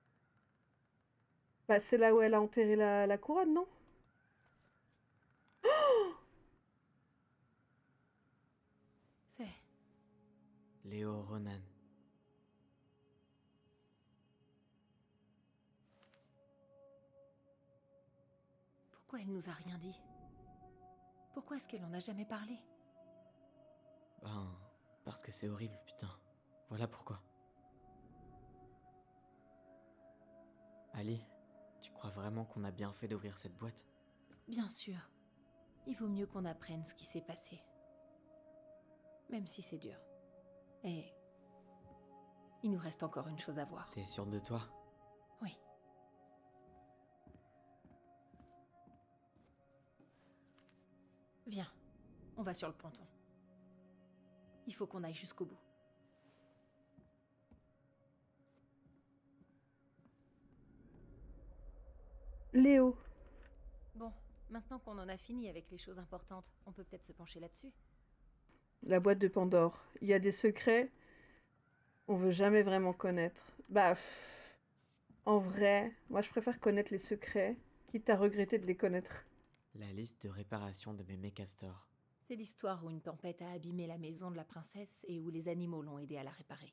Bah, c'est là où elle a enterré la couronne, non? C'est... Léo Ronan. Pourquoi elle nous a rien dit? Pourquoi est-ce qu'elle en a jamais parlé? Ben, parce que c'est horrible, putain. Voilà pourquoi. Ali, tu crois vraiment qu'on a bien fait d'ouvrir cette boîte? Bien sûr. Il vaut mieux qu'on apprenne ce qui s'est passé. Même si c'est dur. Et... il nous reste encore une chose à voir. T'es sûre de toi? Oui. Viens, on va sur le ponton. Il faut qu'on aille jusqu'au bout. Léo. Bon, maintenant qu'on en a fini avec les choses importantes, on peut peut-être se pencher là-dessus. La boîte de Pandore. Il y a des secrets on veut jamais vraiment connaître. Bah, en vrai, moi je préfère connaître les secrets, quitte à regretter de les connaître. La liste de réparation de Mémé Castor. C'est l'histoire où une tempête a abîmé la maison de la princesse et où les animaux l'ont aidé à la réparer.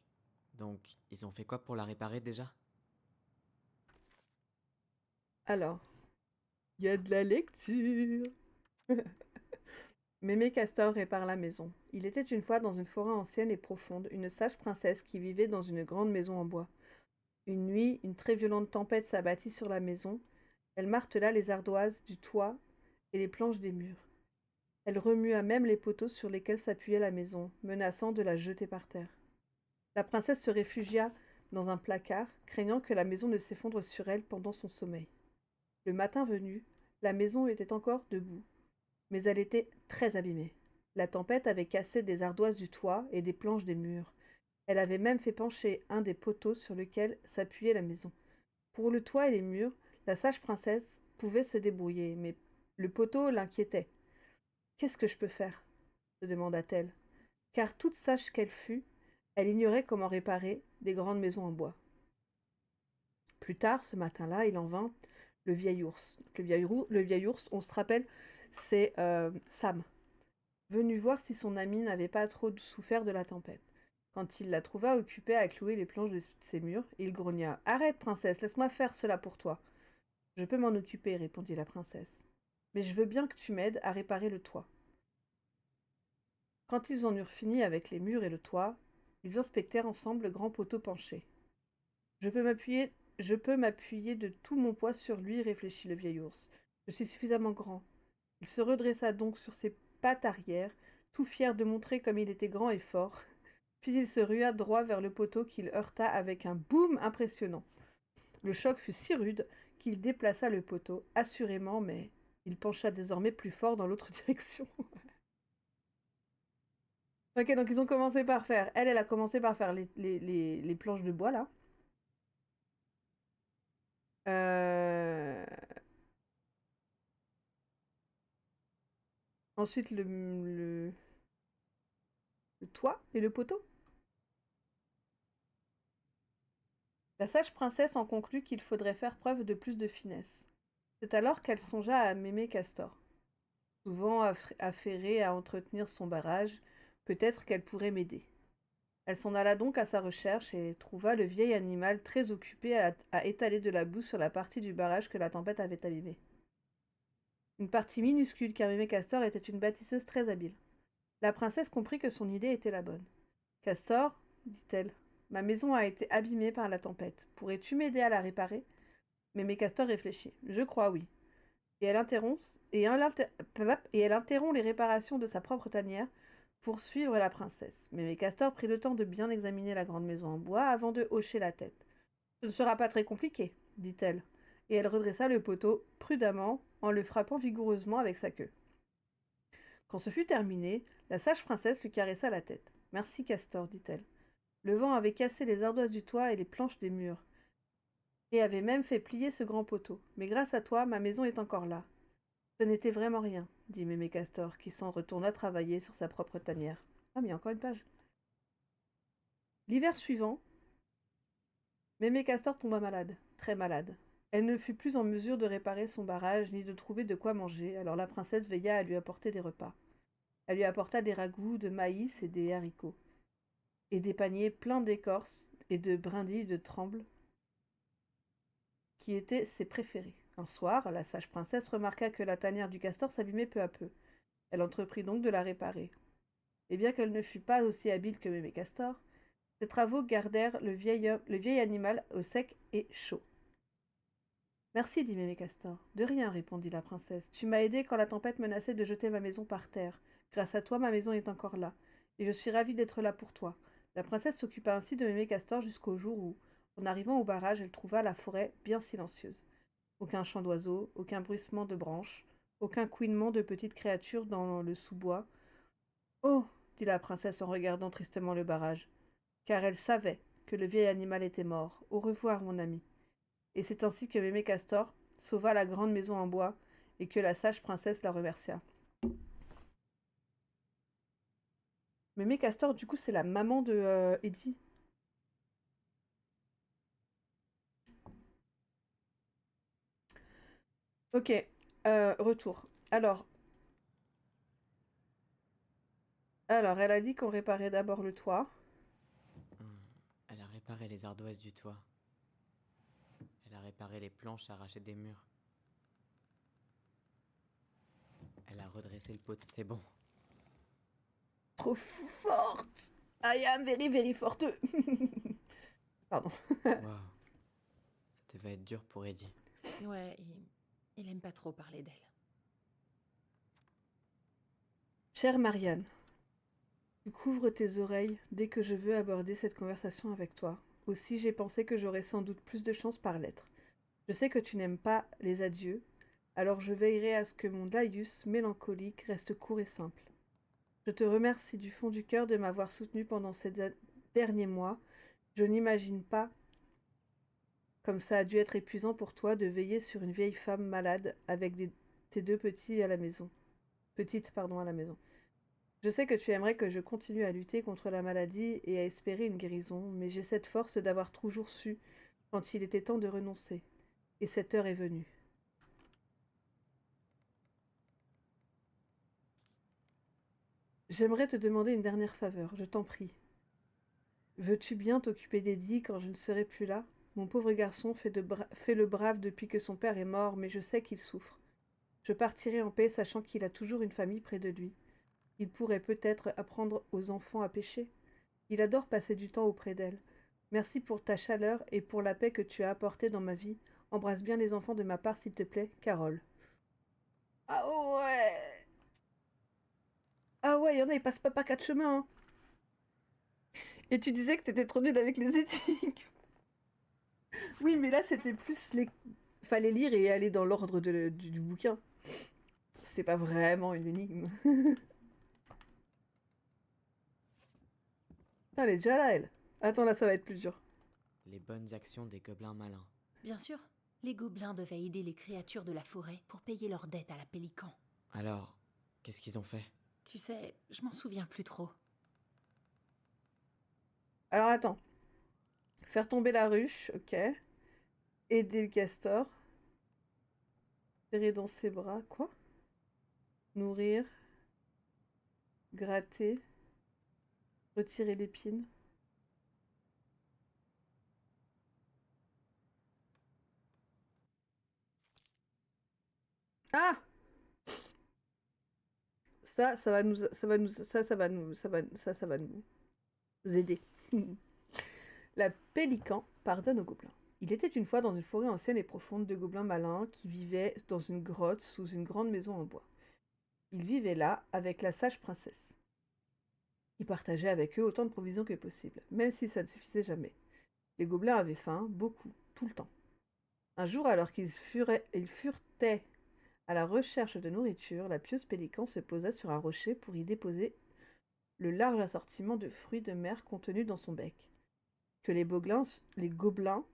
Donc, ils ont fait quoi pour la réparer déjà? Alors, il y a de la lecture. Mémé Castor répare la maison. Il était une fois dans une forêt ancienne et profonde, une sage princesse qui vivait dans une grande maison en bois. Une nuit, une très violente tempête s'abattit sur la maison. Elle martela les ardoises du toit et les planches des murs. Elle remua même les poteaux sur lesquels s'appuyait la maison, menaçant de la jeter par terre. La princesse se réfugia dans un placard, craignant que la maison ne s'effondre sur elle pendant son sommeil. Le matin venu, la maison était encore debout, mais elle était très abîmée. La tempête avait cassé des ardoises du toit et des planches des murs. Elle avait même fait pencher un des poteaux sur lequel s'appuyait la maison. Pour le toit et les murs, la sage princesse pouvait se débrouiller, mais le poteau l'inquiétait. Qu'est-ce que je peux faire se demanda-t-elle, car toute sage qu'elle fût, elle ignorait comment réparer des grandes maisons en bois. Plus tard, ce matin-là, il en vint le vieil ours. Le vieil ours, on se rappelle, c'est Sam, venu voir si son ami n'avait pas trop souffert de la tempête. Quand il la trouva occupée à clouer les planches de ses murs, il grogna. « Arrête, princesse, laisse-moi faire cela pour toi. »« Je peux m'en occuper, répondit la princesse. Mais je veux bien que tu m'aides à réparer le toit. » Quand ils en eurent fini avec les murs et le toit, ils inspectèrent ensemble le grand poteau penché. Je peux m'appuyer de tout mon poids sur lui, réfléchit le vieil ours. Je suis suffisamment grand. Il se redressa donc sur ses pattes arrière, tout fier de montrer comme il était grand et fort. Puis il se rua droit vers le poteau qu'il heurta avec un boum impressionnant. Le choc fut si rude qu'il déplaça le poteau, assurément, mais il pencha désormais plus fort dans l'autre direction. Ok, donc ils ont commencé par faire... Elle a commencé par faire les planches de bois, là. Euh... Ensuite, le toit et le poteau. La sage princesse en conclut qu'il faudrait faire preuve de plus de finesse. C'est alors qu'elle songea à Mémé Castor. Souvent affairée à entretenir son barrage, peut-être qu'elle pourrait m'aider. Elle s'en alla donc à sa recherche et trouva le vieil animal très occupé à étaler de la boue sur la partie du barrage que la tempête avait abîmée. Une partie minuscule, car Mémé Castor était une bâtisseuse très habile. La princesse comprit que son idée était la bonne. « Castor, dit-elle, ma maison a été abîmée par la tempête. Pourrais-tu m'aider à la réparer ?» Mémé Castor réfléchit. « Je crois, oui. » Et elle interrompt les réparations de sa propre tanière pour suivre la princesse. Mémé Castor prit le temps de bien examiner la grande maison en bois avant de hocher la tête. « Ce ne sera pas très compliqué, dit-elle, et elle redressa le poteau prudemment en le frappant vigoureusement avec sa queue. Quand ce fut terminé, la sage princesse lui caressa la tête. « Merci, Castor, dit-elle. Le vent avait cassé les ardoises du toit et les planches des murs, et avait même fait plier ce grand poteau. Mais grâce à toi, ma maison est encore là. » Ce n'était vraiment rien, dit Mémé Castor, qui s'en retourna travailler sur sa propre tanière. Ah, mais il y a encore une page. L'hiver suivant, Mémé Castor tomba malade, très malade. Elle ne fut plus en mesure de réparer son barrage ni de trouver de quoi manger, alors la princesse veilla à lui apporter des repas. Elle lui apporta des ragoûts de maïs et des haricots, et des paniers pleins d'écorces et de brindilles de tremble, qui étaient ses préférés. Un soir, la sage princesse remarqua que la tanière du castor s'abîmait peu à peu. Elle entreprit donc de la réparer. Et bien qu'elle ne fût pas aussi habile que Mémé Castor, ses travaux gardèrent le vieil animal au sec et chaud. « Merci, dit Mémé Castor. « De rien, répondit la princesse. Tu m'as aidée quand la tempête menaçait de jeter ma maison par terre. Grâce à toi, ma maison est encore là, et je suis ravie d'être là pour toi. » La princesse s'occupa ainsi de Mémé Castor jusqu'au jour où, en arrivant au barrage, elle trouva la forêt bien silencieuse. Aucun chant d'oiseaux, aucun bruissement de branches, aucun couinement de petites créatures dans le sous-bois. « Oh !» dit la princesse en regardant tristement le barrage, car elle savait que le vieil animal était mort. « Au revoir, mon ami. » Et c'est ainsi que Mémé Castor sauva la grande maison en bois et que la sage princesse la remercia. Mémé Castor, du coup, c'est la maman de Eddie. Ok, retour. Alors, elle a dit qu'on réparait d'abord le toit. Elle a réparé les ardoises du toit. Elle a réparé les planches arrachées des murs. Elle a redressé le poteau. C'est bon. Trop forte! I am very, very forte. Pardon. Waouh. Ça devait être dur pour Eddie. Ouais, il aime pas trop parler d'elle. Chère Marianne, tu couvres tes oreilles dès que je veux aborder cette conversation avec toi. Aussi, j'ai pensé que j'aurais sans doute plus de chance par lettre. Je sais que tu n'aimes pas les adieux, alors je veillerai à ce que mon laïus mélancolique reste court et simple. Je te remercie du fond du cœur de m'avoir soutenu pendant ces derniers mois. Je n'imagine pas Comme ça a dû être épuisant pour toi de veiller sur une vieille femme malade avec tes deux petits à la maison. Petites, pardon, à la maison. Je sais que tu aimerais que je continue à lutter contre la maladie et à espérer une guérison, mais j'ai cette force d'avoir toujours su quand il était temps de renoncer. Et cette heure est venue. J'aimerais te demander une dernière faveur, je t'en prie. Veux-tu bien t'occuper d'Eddie quand je ne serai plus là? Mon pauvre garçon fait le brave depuis que son père est mort, mais je sais qu'il souffre. Je partirai en paix, sachant qu'il a toujours une famille près de lui. Il pourrait peut-être apprendre aux enfants à pêcher. Il adore passer du temps auprès d'elle. Merci pour ta chaleur et pour la paix que tu as apportée dans ma vie. Embrasse bien les enfants de ma part, s'il te plaît, Carole. Ah ouais! Ah ouais, il y en a, ils passent pas par quatre chemins, hein. Et tu disais que t'étais trop nulle avec les éthiques. Oui, mais là, c'était plus les... Fallait lire et aller dans l'ordre du bouquin. C'était pas vraiment une énigme. Putain, elle est déjà là, elle. Attends, là, ça va être plus dur. Les bonnes actions des gobelins malins. Bien sûr, les gobelins devaient aider les créatures de la forêt pour payer leurs dettes à la pélican. Alors, qu'est-ce qu'ils ont fait? Tu sais, je m'en souviens plus trop. Alors, attends. Faire tomber la ruche, ok. Aider le castor. Serrer dans ses bras, quoi? Nourrir. Gratter. Retirer l'épine. Ah! Ça va nous, ça va nous, ça va nous, ça va nous aider. La pélican pardonne aux gobelins. Il était une fois dans une forêt ancienne et profonde de gobelins malins qui vivaient dans une grotte sous une grande maison en bois. Ils vivaient là avec la sage princesse, qui partageait avec eux autant de provisions que possible, même si ça ne suffisait jamais. Les gobelins avaient faim, beaucoup, tout le temps. Un jour, alors ils furetaient à la recherche de nourriture, la pieuse pélican se posa sur un rocher pour y déposer le large assortiment de fruits de mer contenus dans son bec, que les gobelins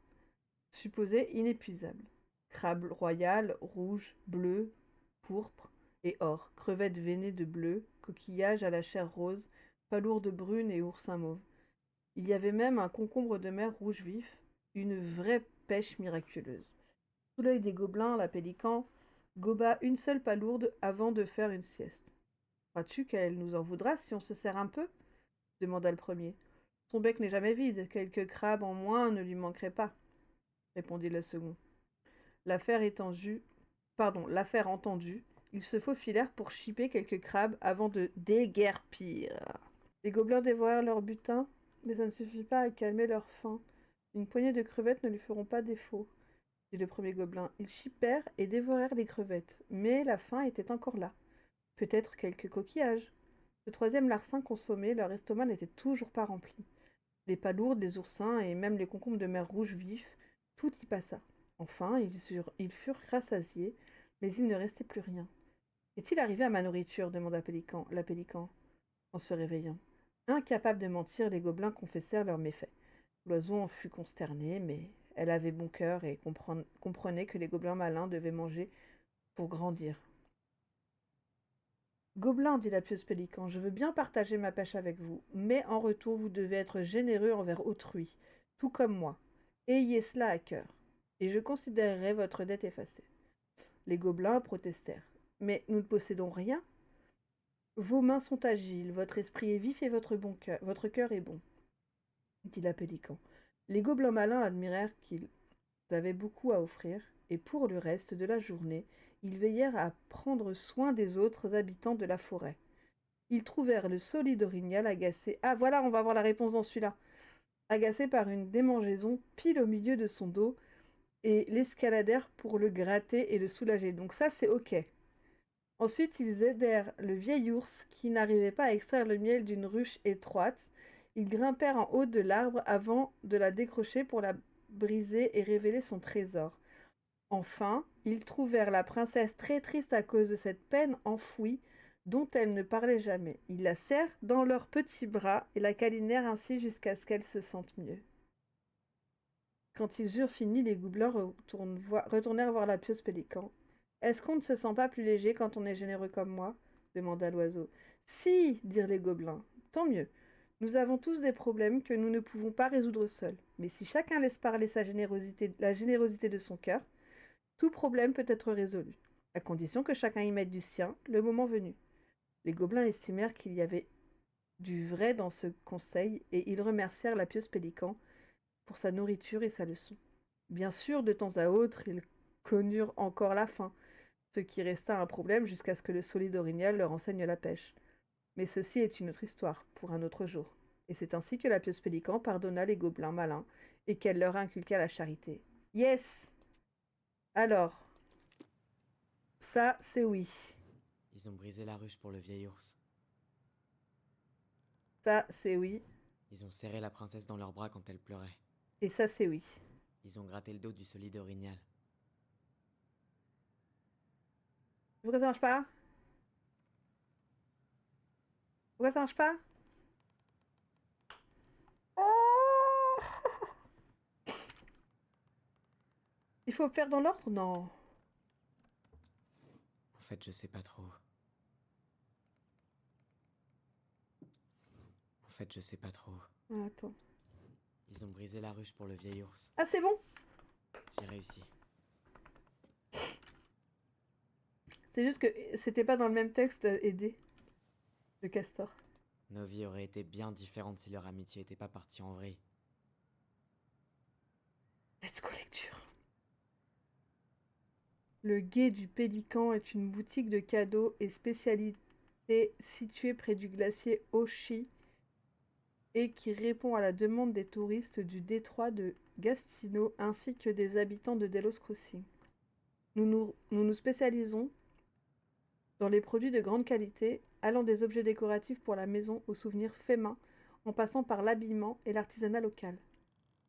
supposaient inépuisables. Crabes royales, rouges, bleues, pourpres et or, crevettes veinées de bleu, coquillages à la chair rose, palourdes brunes et oursins mauves. Il y avait même un concombre de mer rouge vif, une vraie pêche miraculeuse. Sous l'œil des gobelins, la pélican goba une seule palourde avant de faire une sieste. Crois-tu qu'elle nous en voudra si on se sert un peu? Demanda le premier. Son bec n'est jamais vide, quelques crabes en moins ne lui manqueraient pas, répondit le second. L'affaire entendue, ils se faufilèrent pour chipper quelques crabes avant de déguerpir. Les gobelins dévorèrent leur butin, mais ça ne suffit pas à calmer leur faim. Une poignée de crevettes ne lui feront pas défaut, dit le premier gobelin. Ils chippèrent et dévorèrent les crevettes, mais la faim était encore là. Peut-être quelques coquillages. Le troisième larcin consommé, leur estomac n'était toujours pas rempli. Les palourdes, les oursins et même les concombres de mer rouge vifs, tout y passa. Enfin, ils furent rassasiés, mais il ne restait plus rien. Est-il arrivé à ma nourriture demanda la pélican, en se réveillant. Incapables de mentir, les gobelins confessèrent leurs méfaits. L'oiseau en fut consterné, mais elle avait bon cœur et comprenait que les gobelins malins devaient manger pour grandir. Gobelin, dit la pieuse pélican, je veux bien partager ma pêche avec vous, mais en retour vous devez être généreux envers autrui, tout comme moi. Ayez cela à cœur, et je considérerai votre dette effacée. Les gobelins protestèrent. Mais nous ne possédons rien. Vos mains sont agiles, votre esprit est vif et votre cœur est bon, dit la pélican. Les gobelins malins admirèrent qu'ils avaient beaucoup à offrir, et pour le reste de la journée, ils veillèrent à prendre soin des autres habitants de la forêt. Ils trouvèrent le solide orignal agacé. Ah voilà, on va avoir la réponse dans celui-là. Agacé par une démangeaison pile au milieu de son dos, et l'escaladèrent pour le gratter et le soulager. Donc ça, c'est ok. Ensuite, ils aidèrent le vieil ours qui n'arrivait pas à extraire le miel d'une ruche étroite. Ils grimpèrent en haut de l'arbre avant de la décrocher pour la briser et révéler son trésor. Enfin, ils trouvèrent la princesse très triste à cause de cette peine enfouie dont elle ne parlait jamais. Ils la serrent dans leurs petits bras et la câlinèrent ainsi jusqu'à ce qu'elle se sente mieux. Quand ils eurent fini, les gobelins retournèrent voir la pieuse pélican. « Est-ce qu'on ne se sent pas plus léger quand on est généreux comme moi ?» demanda l'oiseau. « Si, dirent les gobelins. Tant mieux. Nous avons tous des problèmes que nous ne pouvons pas résoudre seuls. Mais si chacun laisse parler la générosité de son cœur, tout problème peut être résolu, à condition que chacun y mette du sien, le moment venu. » Les gobelins estimèrent qu'il y avait du vrai dans ce conseil, et ils remercièrent la pieuse pélican pour sa nourriture et sa leçon. Bien sûr, de temps à autre, ils connurent encore la faim, ce qui resta un problème jusqu'à ce que le solide orignal leur enseigne la pêche. Mais ceci est une autre histoire, pour un autre jour. Et c'est ainsi que la pieuse pélican pardonna les gobelins malins, et qu'elle leur inculqua la charité. Yes! Alors, ça, c'est oui. Ils ont brisé la ruche pour le vieil ours. Ça, c'est oui. Ils ont serré la princesse dans leurs bras quand elle pleurait. Et ça, c'est oui. Ils ont gratté le dos du solide orignal. Pourquoi ça marche pas? Pourquoi ça marche pas? Oh! Il faut faire dans l'ordre? Non. En fait, je sais pas trop. Ah, attends. Ils ont brisé la ruche pour le vieil ours. Ah, c'est bon? J'ai réussi. C'est juste que c'était pas dans le même texte aider le castor. Nos vies auraient été bien différentes si leur amitié était pas partie en vrille. Let's go lecture. Le Gué du Pélican est une boutique de cadeaux et spécialités située près du glacier Oshi et qui répond à la demande des touristes du détroit de Gastino ainsi que des habitants de Delos Crossing. Nous nous spécialisons dans les produits de grande qualité, allant des objets décoratifs pour la maison aux souvenirs faits main, en passant par l'habillement et l'artisanat local.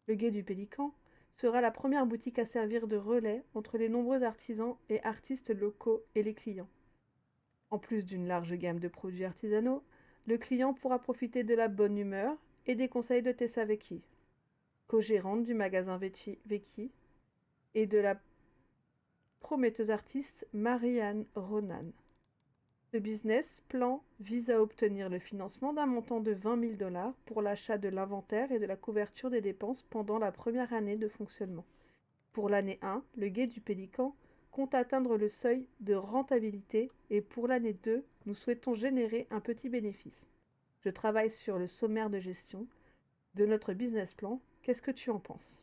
Le Gué du Pélican sera la première boutique à servir de relais entre les nombreux artisans et artistes locaux et les clients. En plus d'une large gamme de produits artisanaux, le client pourra profiter de la bonne humeur et des conseils de Tessa Vecchi, co-gérante du magasin Vecchi, et de la prometteuse artiste Marianne Ronan. Ce business plan vise à obtenir le financement d'un montant de 20 000 $ pour l'achat de l'inventaire et de la couverture des dépenses pendant la première année de fonctionnement. Pour l'année 1, le Gué du Pélican compte atteindre le seuil de rentabilité et pour l'année 2, nous souhaitons générer un petit bénéfice. Je travaille sur le sommaire de gestion de notre business plan. Qu'est-ce que tu en penses?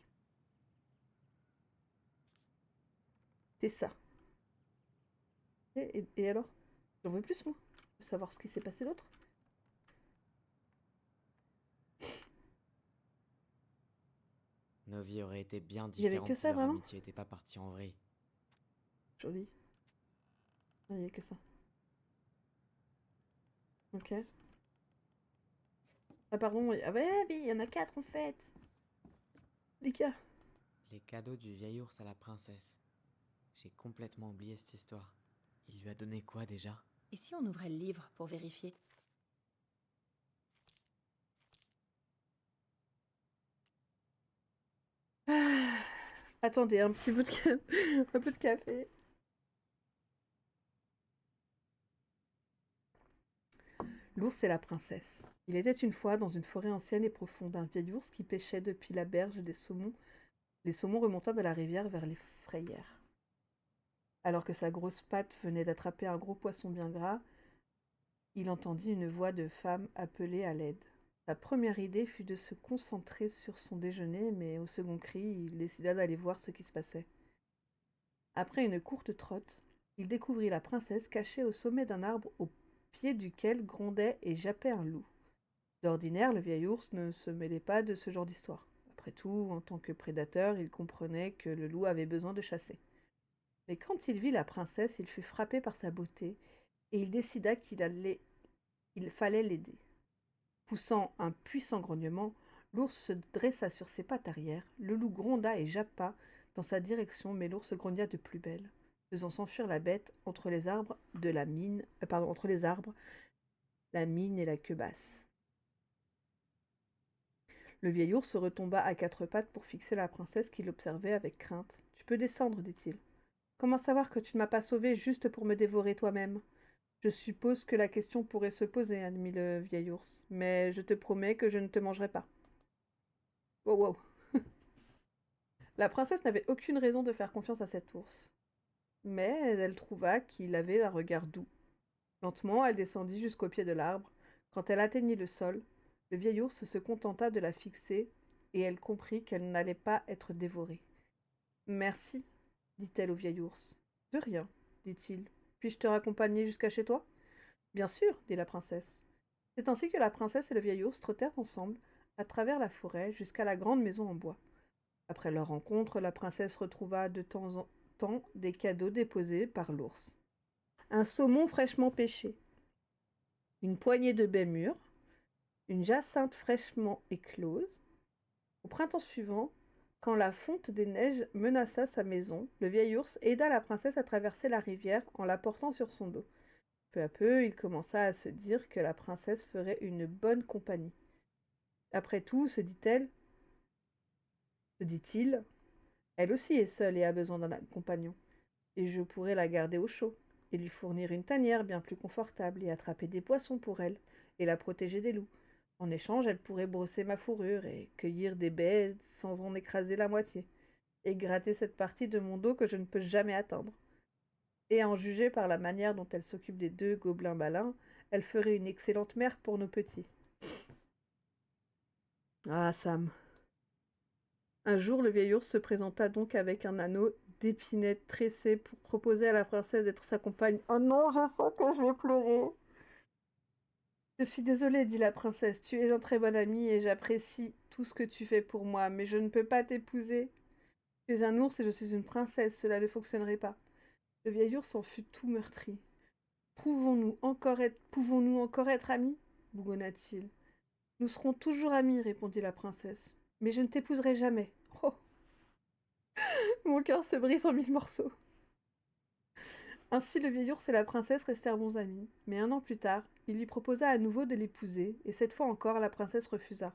C'est ça. Et alors? J'en veux plus, moi. Je veux savoir ce qui s'est passé d'autre. Nos vies auraient été bien Il y avait différentes que si ça, leur vraiment? amitié était pas partie en vrille. Joli. Ah, il n'y a que ça. Ok. Ah, pardon. Ah, ouais, mais il y en a 4 en fait. Les gars. Les cadeaux du vieil ours à la princesse. J'ai complètement oublié cette histoire. Il lui a donné quoi déjà? Et si on ouvrait le livre pour vérifier? Ah, attendez, un petit bout de un peu de café. L'ours et la princesse. Il était une fois, dans une forêt ancienne et profonde, un vieil ours qui pêchait depuis la berge des saumons, les saumons remontant de la rivière vers les frayères. Alors que sa grosse patte venait d'attraper un gros poisson bien gras, il entendit une voix de femme appeler à l'aide. Sa première idée fut de se concentrer sur son déjeuner, mais au second cri, il décida d'aller voir ce qui se passait. Après une courte trotte, il découvrit la princesse cachée au sommet d'un arbre au pied duquel grondait et jappait un loup. D'ordinaire, le vieil ours ne se mêlait pas de ce genre d'histoire. Après tout, en tant que prédateur, il comprenait que le loup avait besoin de chasser. Mais quand il vit la princesse, il fut frappé par sa beauté, et il décida qu'il fallait l'aider. Poussant un puissant grognement, l'ours se dressa sur ses pattes arrière, le loup gronda et jappa dans sa direction, mais l'ours grogna de plus belle, faisant s'enfuir la bête entre les arbres entre les arbres, la mine et la queue basse. Le vieil ours retomba à quatre pattes pour fixer la princesse qui l'observait avec crainte. « Tu peux descendre, dit-il. Comment savoir que tu ne m'as pas sauvée juste pour me dévorer toi-même ? Je suppose que la question pourrait se poser, admit le vieil ours, mais je te promets que je ne te mangerai pas. » Wow, wow. La princesse n'avait aucune raison de faire confiance à cet ours, mais elle trouva qu'il avait un regard doux. Lentement, elle descendit jusqu'au pied de l'arbre. Quand elle atteignit le sol, le vieil ours se contenta de la fixer, et elle comprit qu'elle n'allait pas être dévorée. « Merci, dit-elle au vieil ours. « De rien, dit-il. Puis-je te raccompagner jusqu'à chez toi ? » Bien sûr, dit la princesse. C'est ainsi que la princesse et le vieil ours trottèrent ensemble à travers la forêt jusqu'à la grande maison en bois. Après leur rencontre, la princesse retrouva de temps en temps des cadeaux déposés par l'ours. Un saumon fraîchement pêché, une poignée de baies mûres, une jacinthe fraîchement éclose. Au printemps suivant, quand la fonte des neiges menaça sa maison, le vieil ours aida la princesse à traverser la rivière en la portant sur son dos. Peu à peu, il commença à se dire que la princesse ferait une bonne compagnie. Après tout, se dit-il, elle aussi est seule et a besoin d'un compagnon, et je pourrais la garder au chaud, et lui fournir une tanière bien plus confortable, et attraper des poissons pour elle, et la protéger des loups. En échange, elle pourrait brosser ma fourrure, et cueillir des baies sans en écraser la moitié, et gratter cette partie de mon dos que je ne peux jamais atteindre. Et à en juger par la manière dont elle s'occupe des deux gobelins malins, elle ferait une excellente mère pour nos petits. Ah, Sam. Un jour, le vieil ours se présenta donc avec un anneau d'épinette tressé pour proposer à la princesse d'être sa compagne. « Oh non, je sens que je vais pleurer !»« Je suis désolée, dit la princesse, tu es un très bon ami et j'apprécie tout ce que tu fais pour moi, mais je ne peux pas t'épouser. Tu es un ours et je suis une princesse, cela ne fonctionnerait pas. » Le vieil ours en fut tout meurtri. « Pouvons-nous encore être amis ?» bougonna-t-il. « Nous serons toujours amis, répondit la princesse, mais je ne t'épouserai jamais. » Oh, mon cœur se brise en mille morceaux. Ainsi le vieil ours et la princesse restèrent bons amis, mais un an plus tard, il lui proposa à nouveau de l'épouser, et cette fois encore la princesse refusa.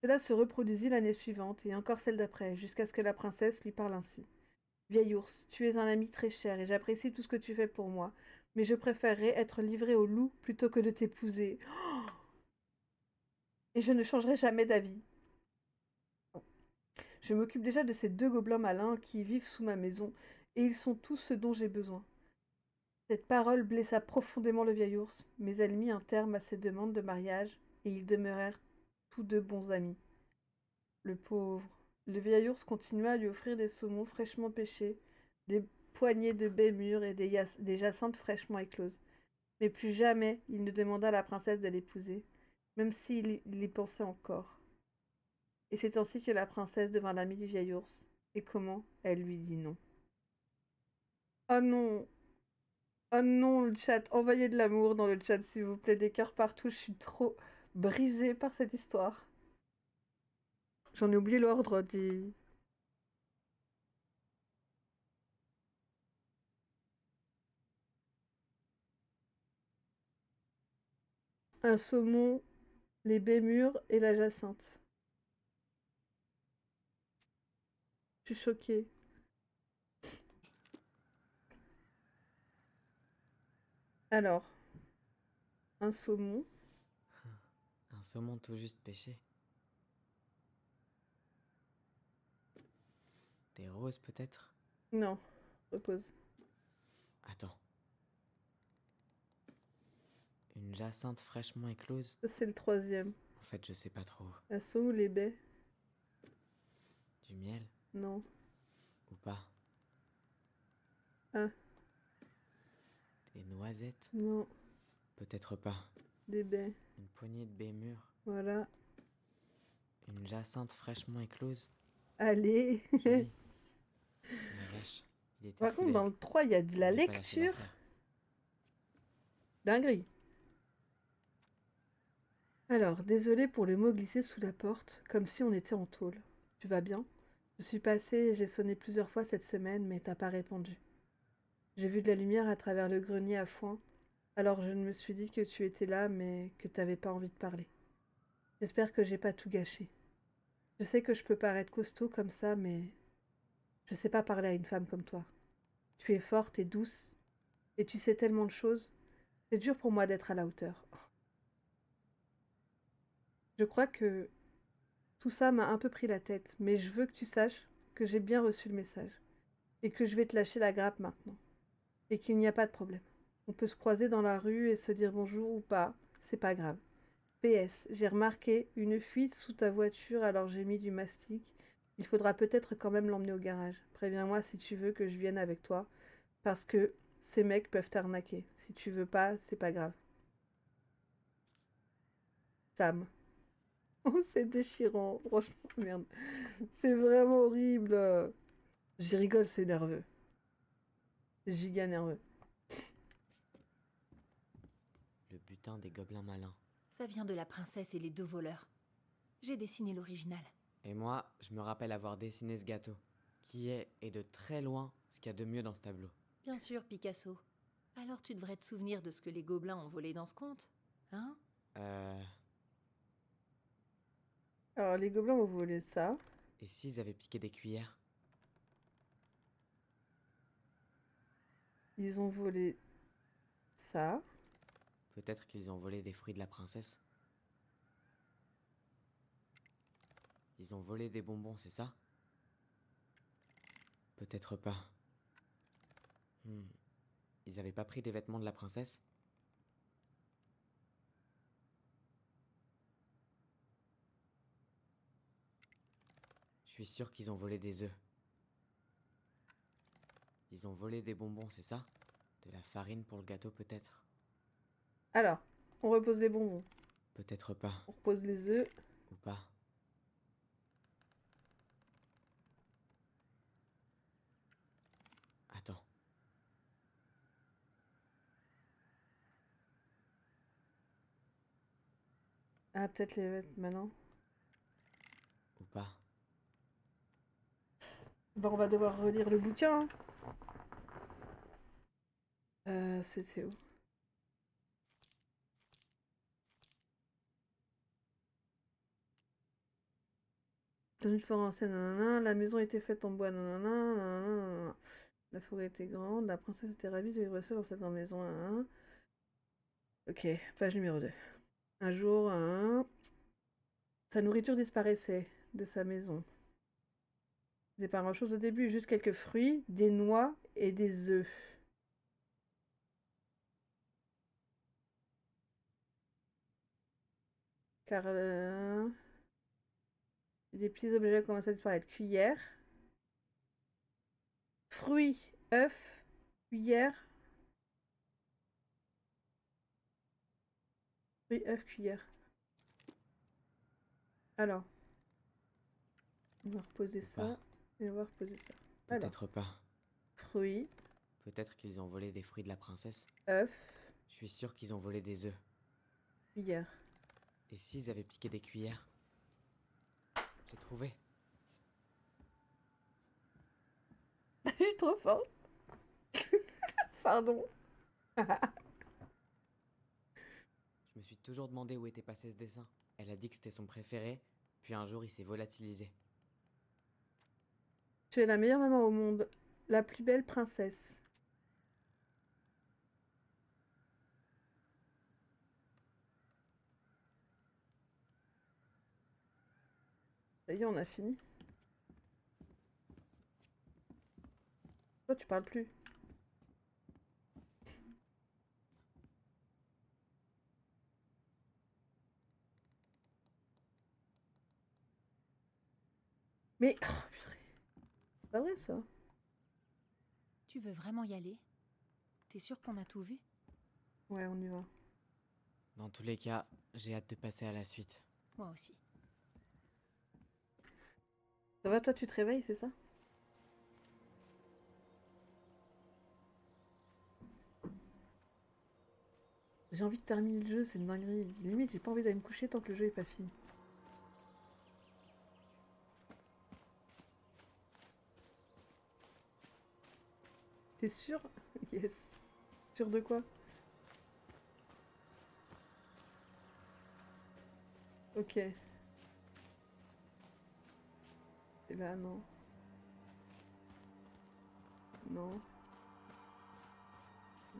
Cela se reproduisit l'année suivante, et encore celle d'après, jusqu'à ce que la princesse lui parle ainsi. « Vieil ours, tu es un ami très cher, et j'apprécie tout ce que tu fais pour moi, mais je préférerais être livré au loup plutôt que de t'épouser. Oh, et je ne changerai jamais d'avis. Je m'occupe déjà de ces deux gobelins malins qui vivent sous ma maison, et ils sont tout ce dont j'ai besoin. » Cette parole blessa profondément le vieil ours, mais elle mit un terme à ses demandes de mariage, et ils demeurèrent tous deux bons amis. Le pauvre. Le vieil ours continua à lui offrir des saumons fraîchement pêchés, des poignées de baies mûres et des jacinthes fraîchement écloses. Mais plus jamais il ne demanda à la princesse de l'épouser, même s'il y pensait encore. Et c'est ainsi que la princesse devint l'amie du vieil ours. Et comment elle lui dit non. Oh non! Oh non, le chat, envoyez de l'amour dans le chat s'il vous plaît, des cœurs partout, je suis trop brisée par cette histoire. J'en ai oublié l'ordre, dit... Un saumon, les baies mûres et la jacinthe. Je suis choquée. Alors, un saumon. Un saumon tout juste pêché. Des roses peut-être? Non, repose. Attends. Une jacinthe fraîchement éclose? Ça, c'est le troisième. En fait, je sais pas trop. Un saumon, les baies. Du miel? Non. Ou pas? Ah. Des noisettes? Non. Peut-être pas. Des baies. Une poignée de baies mûres? Voilà. Une jacinthe fraîchement éclose? Allez. Joli. La vache, il était Par contre, foulé. dans le 3, il y a de la Il avait pas lâché lecture. l'affaire. Dinguerie. Alors, désolé pour le mot glissé sous la porte, comme si on était en tôle. Tu vas bien? Je suis passée et j'ai sonné plusieurs fois cette semaine, mais t'as pas répondu. J'ai vu de la lumière à travers le grenier à foin, alors je me suis dit que tu étais là, mais que t'avais pas envie de parler. J'espère que j'ai pas tout gâché. Je sais que je peux paraître costaud comme ça, mais je sais pas parler à une femme comme toi. Tu es forte et douce, et tu sais tellement de choses. C'est dur pour moi d'être à la hauteur. Je crois que tout ça m'a un peu pris la tête, mais je veux que tu saches que j'ai bien reçu le message, et que je vais te lâcher la grappe maintenant, et qu'il n'y a pas de problème. On peut se croiser dans la rue et se dire bonjour ou pas, c'est pas grave. PS, j'ai remarqué une fuite sous ta voiture alors j'ai mis du mastic. Il faudra peut-être quand même l'emmener au garage. Préviens-moi si tu veux que je vienne avec toi, parce que ces mecs peuvent t'arnaquer. Si tu veux pas, c'est pas grave. Sam. Oh, c'est déchirant. Franchement, merde. C'est vraiment horrible. J'y rigole, c'est nerveux. C'est giga nerveux. Le butin des gobelins malins. Ça vient de la princesse et les deux voleurs. J'ai dessiné l'original. Et moi, je me rappelle avoir dessiné ce gâteau, qui est, et de très loin, ce qu'il y a de mieux dans ce tableau. Bien sûr, Picasso. Alors tu devrais te souvenir de ce que les gobelins ont volé dans ce conte, hein? Alors, les gobelins ont volé ça. Et s'ils avaient piqué des cuillères? Ils ont volé ça. Peut-être qu'ils ont volé des fruits de la princesse? Ils ont volé des bonbons, c'est ça? Peut-être pas. Ils avaient pas pris des vêtements de la princesse? Je suis sûr qu'ils ont volé des œufs. Ils ont volé des bonbons, c'est ça? De la farine pour le gâteau, peut-être? Alors, on repose les bonbons. Peut-être pas. On repose les œufs. Ou pas. Attends. Ah, peut-être les vêtements maintenant. Ou pas. Bon, on va devoir relire le bouquin. C'était où? Dans une forêt ancienne, nanana, la maison était faite en bois, nanana, nanana, nanana. La forêt était grande, la princesse était ravie de vivre seule dans cette grande maison, nanana. Ok, page numéro 2. Un jour, sa nourriture disparaissait de sa maison. C'était pas grand chose au début, juste quelques fruits, des noix et des œufs. Car des petits objets commençaient à disparaître. Cuillère, fruits, œufs, cuillère. Fruits, œufs, cuillère. Alors, on va reposer Ou ça pas. et on va reposer ça. Alors, Peut-être pas. fruits, Peut-être qu'ils ont volé des fruits de la princesse? œufs, Je suis sûr qu'ils ont volé des œufs. cuillère. Et s'ils avaient piqué des cuillères? J'ai trouvé. Je suis trop forte. Pardon. Je me suis toujours demandé où était passé ce dessin. Elle a dit que c'était son préféré, puis un jour il s'est volatilisé. Tu es la meilleure maman au monde. La plus belle princesse. Ça y est, on a fini. Toi, tu parles plus. Mais... oh, purée. C'est pas vrai, ça. Tu veux vraiment y aller? T'es sûr qu'on a tout vu? Ouais, on y va. Dans tous les cas, j'ai hâte de passer à la suite. Moi aussi. Ça va, toi, tu te réveilles, c'est ça? J'ai envie de terminer le jeu, c'est une dinguerie. Limite, j'ai pas envie d'aller me coucher tant que le jeu est pas fini. T'es sûr? Yes. Sûr de quoi? Ok. Et là, non. Non.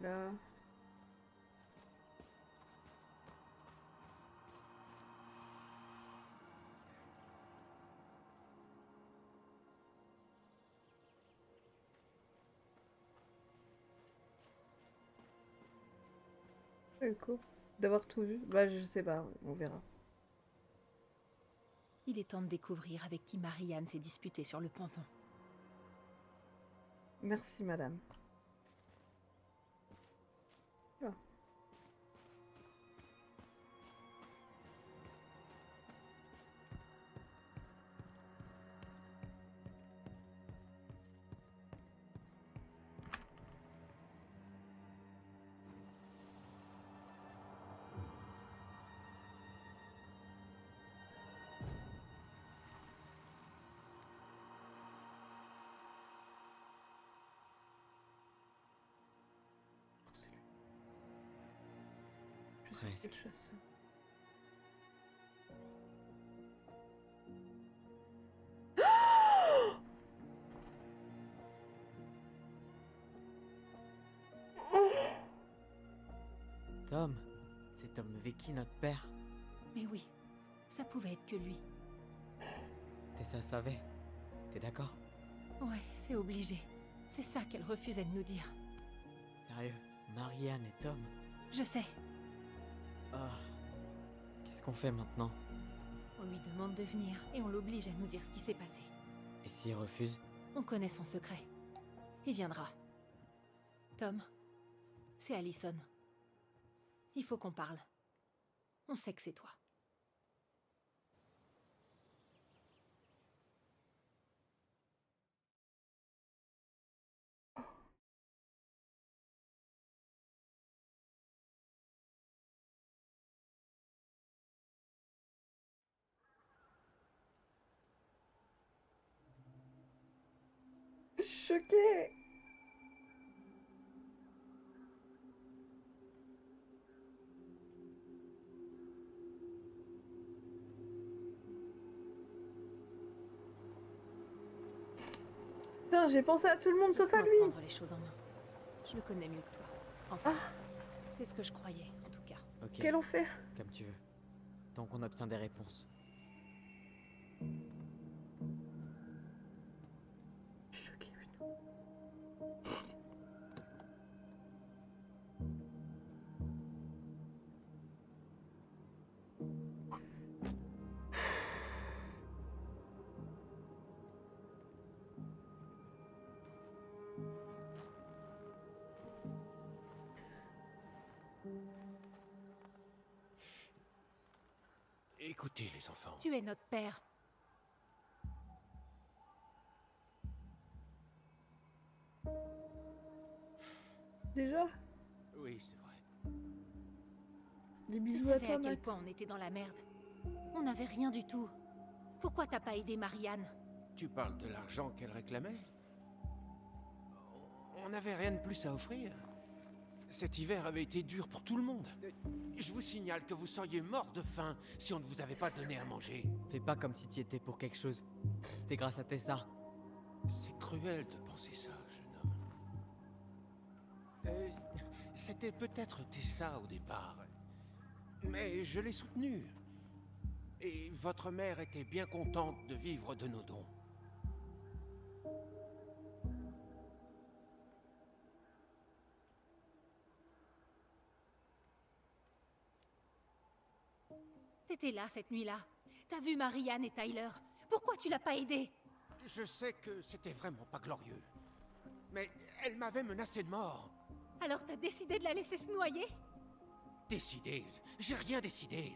Là. Le coup d'avoir tout vu. Bah, je sais pas, on verra. Il est temps de découvrir avec qui Marianne s'est disputée sur le ponton. Merci, madame. Ah. Je sais Presque. quelque chose. Tom, c'est Tom Vecchi, notre père. Mais oui, ça pouvait être que lui. Tessa savait. T'es d'accord? Ouais, c'est obligé. C'est ça qu'elle refusait de nous dire. Sérieux, Marianne et Tom? Je sais. Ah. Qu'est-ce qu'on fait maintenant? On lui demande de venir et on l'oblige à nous dire ce qui s'est passé. Et s'il refuse? On connaît son secret. Il viendra. Tom, c'est Allison. Il faut qu'on parle. On sait que c'est toi. Je suis choquée. Putain, j'ai pensé à tout le monde sauf à Laisse-moi lui. prendre les choses en main. Je le connais mieux que toi. Enfin, c'est ce que je croyais, en tout cas. Ok, Quel enfer. comme tu veux. Tant qu'on obtient des réponses. Je suis choquée, putain. Écoutez, les enfants. Tu es notre père. Déjà, Oui, c'est vrai. des Tu bisous à savais toi, à quel Max. point on était dans la merde. On n'avait rien du tout. Pourquoi t'as pas aidé Marianne? Tu parles de l'argent qu'elle réclamait? On n'avait rien de plus à offrir. Cet hiver avait été dur pour tout le monde. Je vous signale que vous seriez mort de faim si on ne vous avait pas donné à manger. Fais pas comme si t'y étais pour quelque chose. C'était grâce à Tessa. C'est cruel de penser ça, jeune homme. C'était peut-être Tessa au départ. Mais je l'ai soutenue. Et votre mère était bien contente de vivre de nos dons. T'étais là cette nuit-là. T'as vu Marianne et Tyler. Pourquoi tu l'as pas aidée? Je sais que c'était vraiment pas glorieux. Mais elle m'avait menacé de mort. Alors t'as décidé de la laisser se noyer? Décidé? J'ai rien décidé.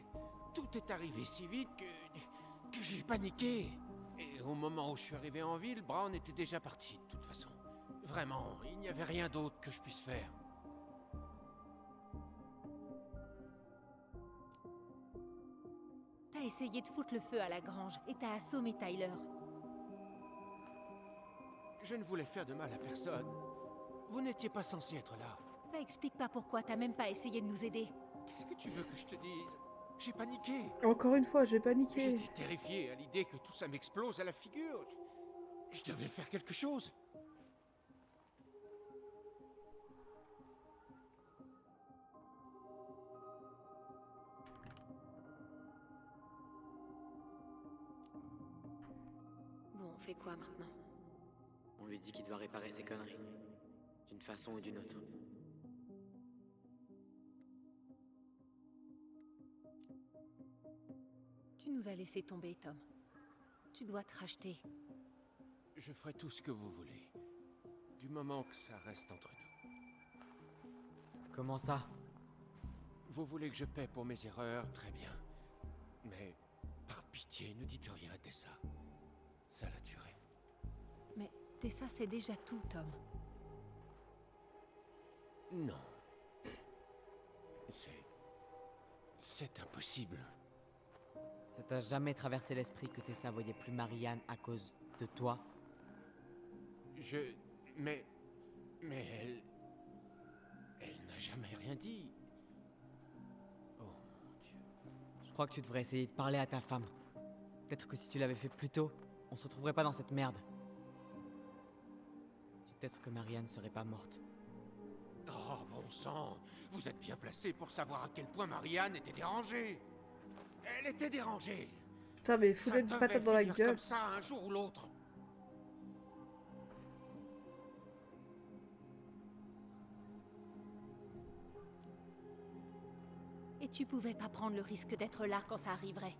Tout est arrivé si vite que j'ai paniqué. Et au moment où je suis arrivé en ville, Brown était déjà parti, de toute façon. Vraiment, il n'y avait rien d'autre que je puisse faire. T'as essayé de foutre le feu à la grange et t'as assommé Tyler. Je ne voulais faire de mal à personne. Vous n'étiez pas censé être là. Ça explique pas pourquoi t'as même pas essayé de nous aider. Qu'est-ce que tu veux que je te dise? J'ai paniqué. Encore une fois, j'ai paniqué. J'étais terrifié à l'idée que tout ça m'explose à la figure. Je devais faire quelque chose. Bon, on fait quoi maintenant? On lui dit qu'il doit réparer ses conneries. D'une façon ou d'une autre. Tu nous as laissé tomber, Tom. Tu dois te racheter. Je ferai tout ce que vous voulez. Du moment que ça reste entre nous. Comment ça? Vous voulez que je paie pour mes erreurs, très bien. Mais, par pitié, ne dites rien à Tessa. Ça l'a tué. Mais Tessa, c'est déjà tout, Tom. Non. C'est impossible. Ça t'a jamais traversé l'esprit que Tessa voyait plus Marianne à cause de toi? Mais elle n'a jamais rien dit. Oh mon Dieu. Je crois que tu devrais essayer de parler à ta femme. Peut-être que si tu l'avais fait plus tôt, on se retrouverait pas dans cette merde. Et peut-être que Marianne serait pas morte. Oh, bon sang. Vous êtes bien placé pour savoir à quel point Marianne était dérangée. Elle était dérangée. Putain, mais Ça foutez une devait patate dans la finir gueule. comme ça un jour ou l'autre. Et tu pouvais pas prendre le risque d'être là quand ça arriverait.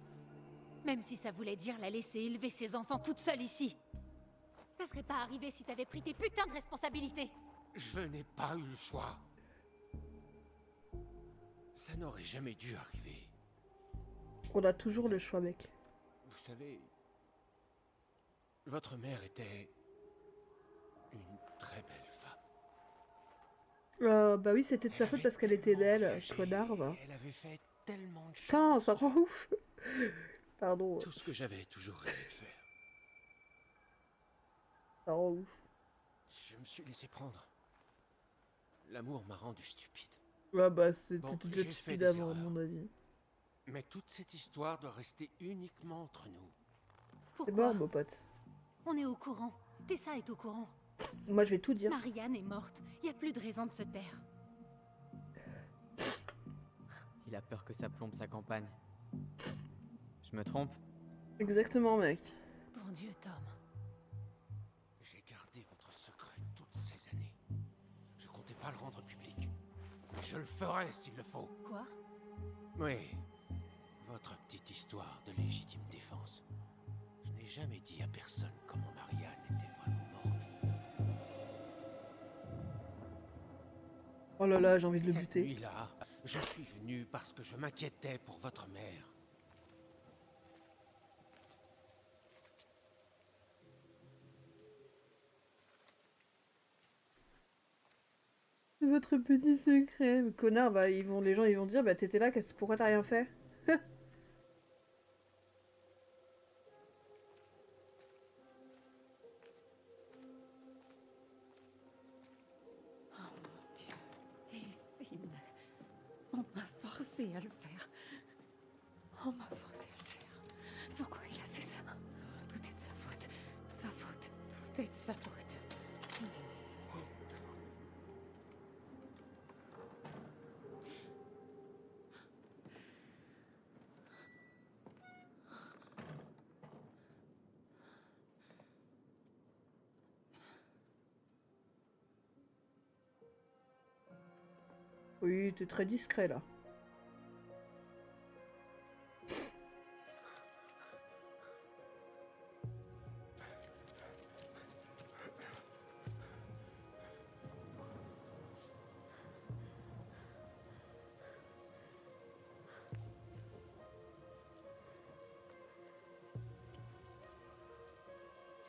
Même si ça voulait dire la laisser élever ses enfants toute seule ici. Ça serait pas arrivé si t'avais pris tes putains de responsabilités. Je n'ai pas eu le choix. Ça n'aurait jamais dû arriver. On a toujours le choix, mec. Vous savez, votre mère était une très belle femme. Bah oui, c'était de sa Elle faute avait parce qu'elle était tellement belle, voyagé, connard, va. Elle avait fait tellement de choses. Putain, ça rend ouf. Pardon, Tout ce que j'avais toujours rêvé de faire. ça rend ouf. Je me suis laissé prendre. L'amour m'a rendu stupide. Ouais, bah c'était Bon, déjà j'ai fait stupide des avant, à erreurs. mon avis. Mais toute cette histoire doit rester uniquement entre nous. C'est Pourquoi? mort, mon pote. On est au courant. Tessa est au courant. Moi, je vais tout dire. Marianne est morte. Y a plus de raison de se taire. Il a peur que ça plombe sa campagne. Je me trompe? Exactement, mec. Bon Dieu, Tom. J'ai gardé votre secret toutes ces années. Je comptais pas le rendre public. Mais je le ferai s'il le faut. Quoi? Oui. Votre petite histoire de légitime défense. Je n'ai jamais dit à personne comment Marianne était vraiment morte. Oh là là, j'ai envie de le Cette buter. nuit-là, je suis venu parce que je m'inquiétais pour votre mère. Votre petit secret. Mais connard, bah, les gens ils vont dire, bah t'étais là, pourquoi t'as rien fait? Oh mon Dieu. Et Sim, on m'a forcé à le faire. On m'a forcé à le faire. Pourquoi il a fait ça? Tout est de sa faute. Sa faute. Tout est de sa faute. Oui, t'es très discret là.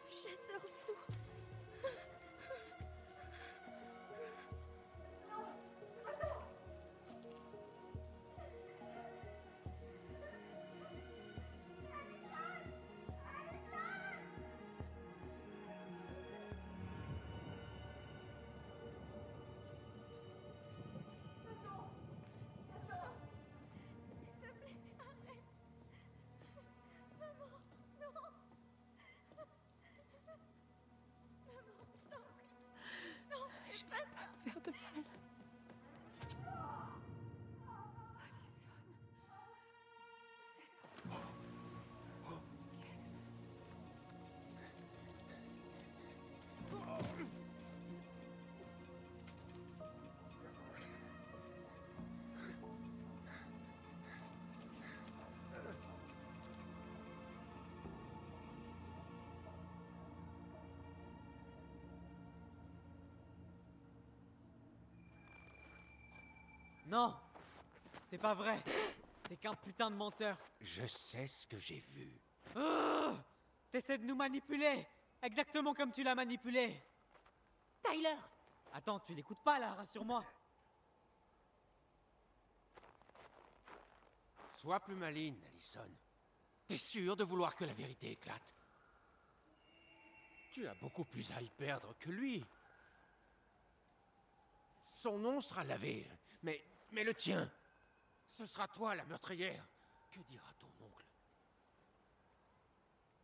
Chasseur fou. Non! C'est pas vrai! T'es qu'un putain de menteur! Je sais ce que j'ai vu. Oh, t'essaies de nous manipuler! Exactement comme tu l'as manipulé! Tyler! Attends, tu l'écoutes pas là, rassure-moi! Sois plus maligne, Allison. T'es sûr de vouloir que la vérité éclate? Tu as beaucoup plus à y perdre que lui. Son nom sera lavé, mais le tien, ce sera toi la meurtrière. Que dira ton oncle?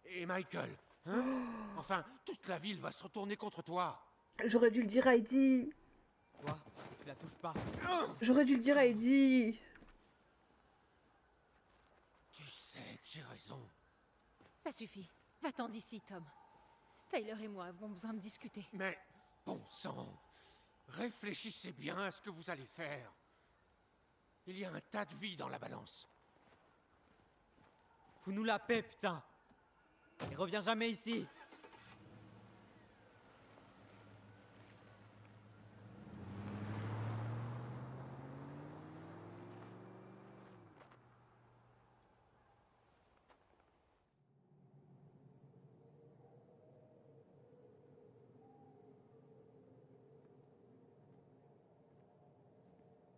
Et Michael, hein? Enfin, toute la ville va se retourner contre toi. J'aurais dû le dire à Eddie. Toi, tu la touches pas. J'aurais dû le dire à Eddie. Tu sais que j'ai raison. Ça suffit. Va-t'en d'ici, Tom. Tyler et moi avons besoin de discuter. Mais, bon sang, réfléchissez bien à ce que vous allez faire. Il y a un tas de vie dans la balance. Fous-nous la paix, putain! Et reviens jamais ici!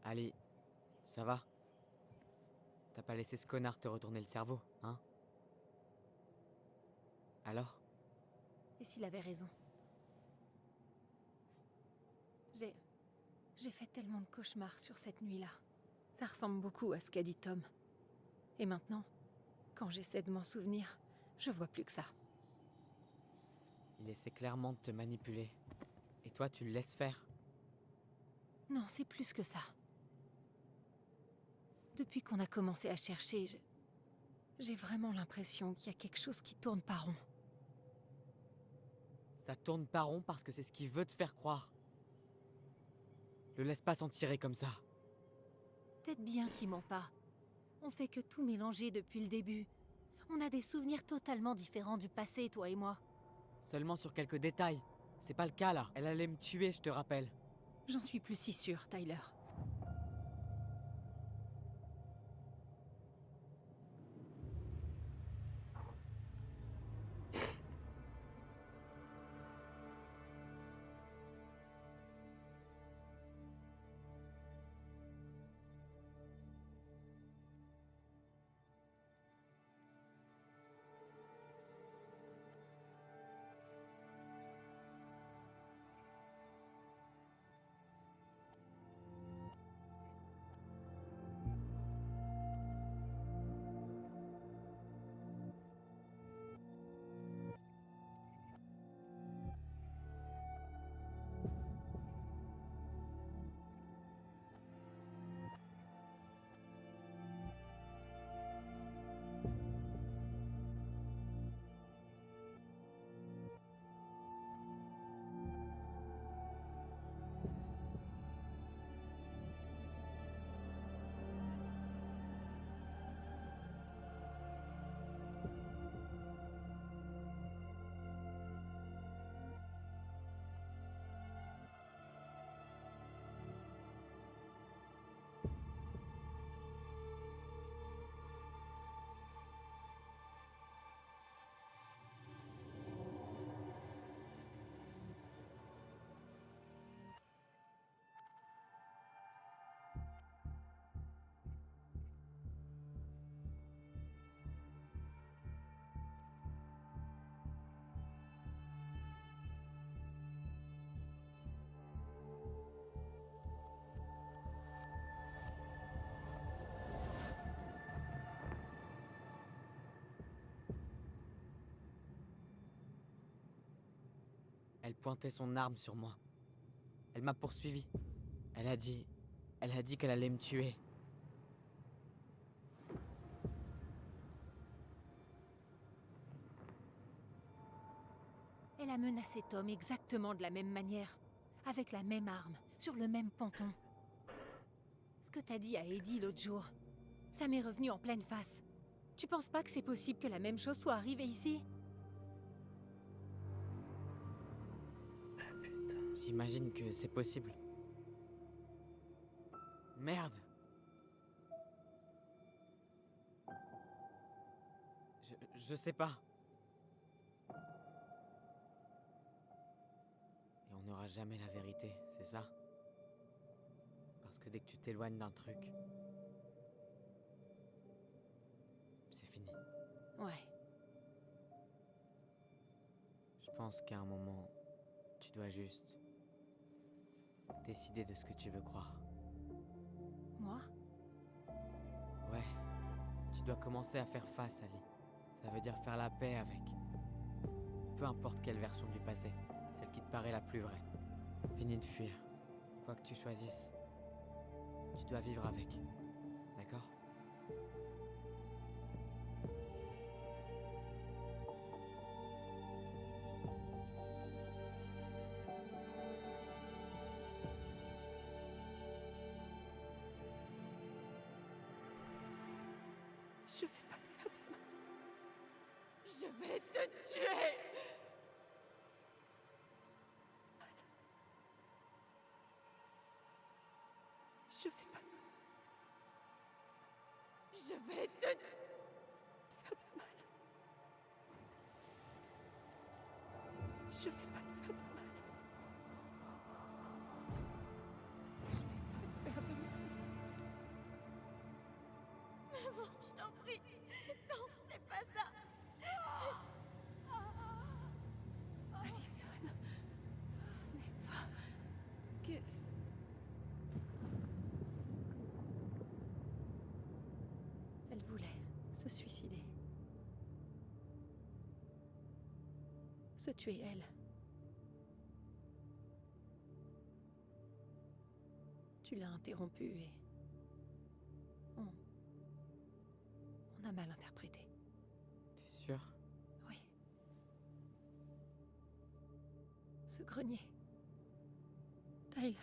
Ali, ça va? T'as pas laissé ce connard te retourner le cerveau, hein? Alors? Et s'il avait raison? J'ai fait tellement de cauchemars sur cette nuit-là. Ça ressemble beaucoup à ce qu'a dit Tom. Et maintenant, quand j'essaie de m'en souvenir, je vois plus que ça. Il essaie clairement de te manipuler. Et toi, tu le laisses faire. Non, c'est plus que ça. Depuis qu'on a commencé à chercher, j'ai vraiment l'impression qu'il y a quelque chose qui tourne pas rond. Ça tourne pas rond parce que c'est ce qu'il veut te faire croire. Le laisse pas s'en tirer comme ça. Peut-être bien qu'il ment pas. On fait que tout mélanger depuis le début. On a des souvenirs totalement différents du passé, toi et moi. Seulement sur quelques détails. C'est pas le cas là. Elle allait me tuer, je te rappelle. J'en suis plus si sûre, Tyler. Elle pointait son arme sur moi. Elle m'a poursuivi. Elle a dit qu'elle allait me tuer. Elle a menacé Tom exactement de la même manière, avec la même arme, sur le même ponton. Ce que t'as dit à Eddie l'autre jour, ça m'est revenu en pleine face. Tu penses pas que c'est possible que la même chose soit arrivée ici? J'imagine que c'est possible. Merde. Je sais pas. Et on n'aura jamais la vérité, c'est ça? Parce que dès que tu t'éloignes d'un truc, c'est fini. Ouais. Je pense qu'à un moment, tu dois juste décider de ce que tu veux croire. Moi? Ouais, tu dois commencer à faire face, Ali. Ça veut dire faire la paix avec. Peu importe quelle version du passé, celle qui te paraît la plus vraie. Fini de fuir. Quoi que tu choisisses, tu dois vivre avec. D'accord? Je vais pas te faire de mal. Je vais te tuer. Je vais pas. Je vais te faire de mal. Je vais pas te faire de mal. Je vais pas te faire de mal. Maman, je t'en prie. Non, fais pas ça. Alison, n'est pas... Qu'est-ce... Elle voulait se suicider. Se tuer, elle. Tu l'as interrompu et... On a mal interprété. T'es sûr? Oui. Ce grenier. Tyler,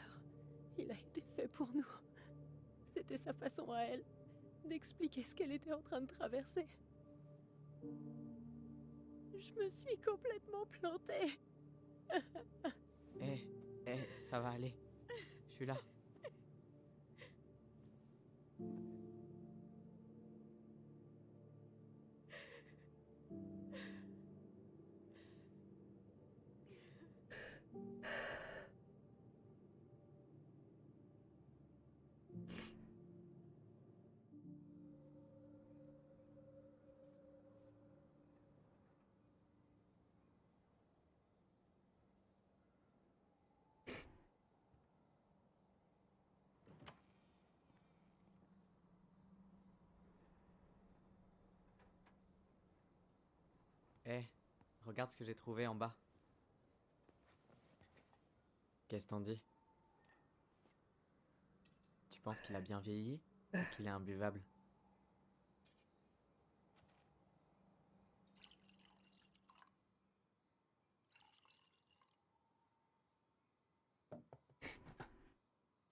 il a été fait pour nous. C'était sa façon à elle d'expliquer ce qu'elle était en train de traverser. Je me suis complètement plantée. Ça va aller. Je suis là. Regarde ce que j'ai trouvé en bas. Qu'est-ce que t'en dis? Tu penses qu'il a bien vieilli ou qu'il est imbuvable?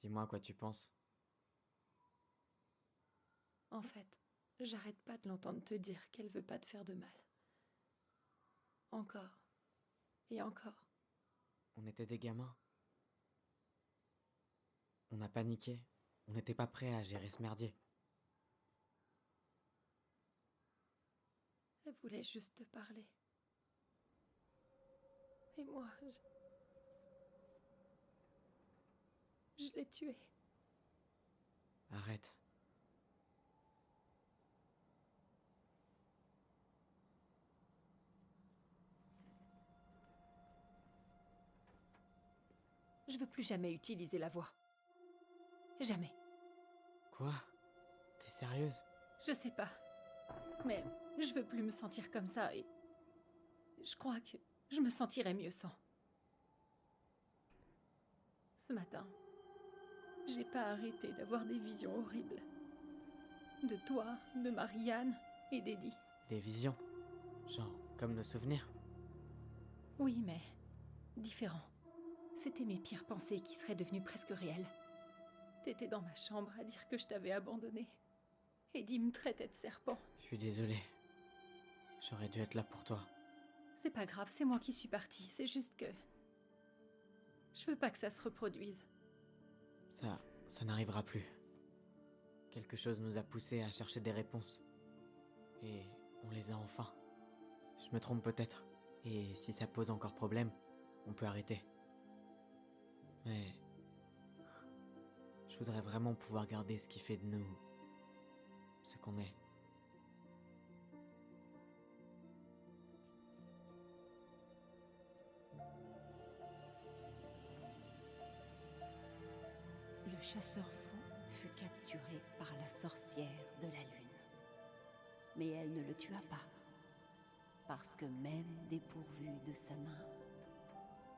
Dis-moi quoi tu penses. En fait, j'arrête pas de l'entendre te dire qu'elle veut pas te faire de mal. Encore. Et encore. On était des gamins. On a paniqué. On n'était pas prêts à gérer ce merdier. Elle voulait juste te parler. Et moi, je l'ai tuée. Arrête. Je veux plus jamais utiliser la voix. Jamais. Quoi? T'es sérieuse? Je sais pas. Mais je veux plus me sentir comme ça et... Je crois que je me sentirais mieux sans. Ce matin, j'ai pas arrêté d'avoir des visions horribles. De toi, de Marianne et d'Eddie. Des visions? Genre, comme nos souvenirs? Oui, mais... différents. C'était mes pires pensées qui seraient devenues presque réelles. T'étais dans ma chambre à dire que je t'avais abandonné. Eddie me traitait de serpent. Je suis désolé. J'aurais dû être là pour toi. C'est pas grave, c'est moi qui suis partie. C'est juste que... je veux pas que ça se reproduise. Ça n'arrivera plus. Quelque chose nous a poussés à chercher des réponses. Et on les a enfin. Je me trompe peut-être. Et si ça pose encore problème, on peut arrêter. Mais je voudrais vraiment pouvoir garder ce qui fait de nous ce qu'on est. Le chasseur fou fut capturé par la sorcière de la lune. Mais elle ne le tua pas, parce que même dépourvu de sa main,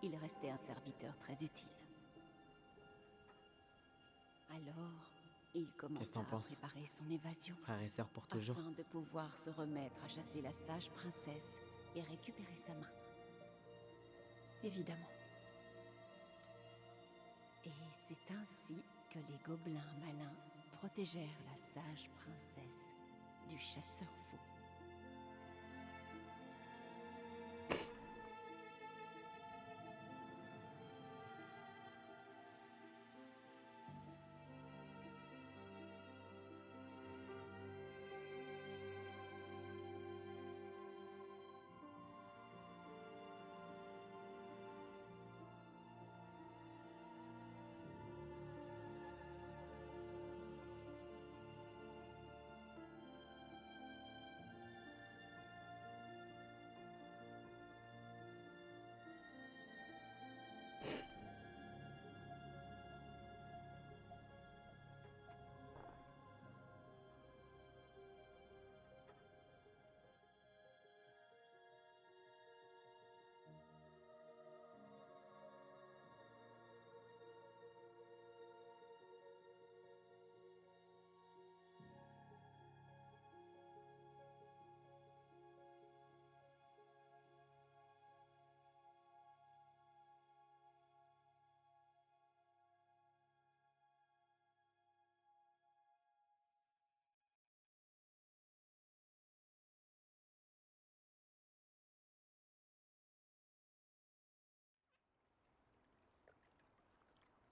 il restait un serviteur très utile. Alors, il Qu'est-ce que commença t'en à penses? préparer son évasion, Frères et sœurs pour toujours. afin de pouvoir se remettre à chasser la sage princesse et récupérer sa main. Évidemment. Et c'est ainsi que les gobelins malins protégèrent la sage princesse du chasseur fou.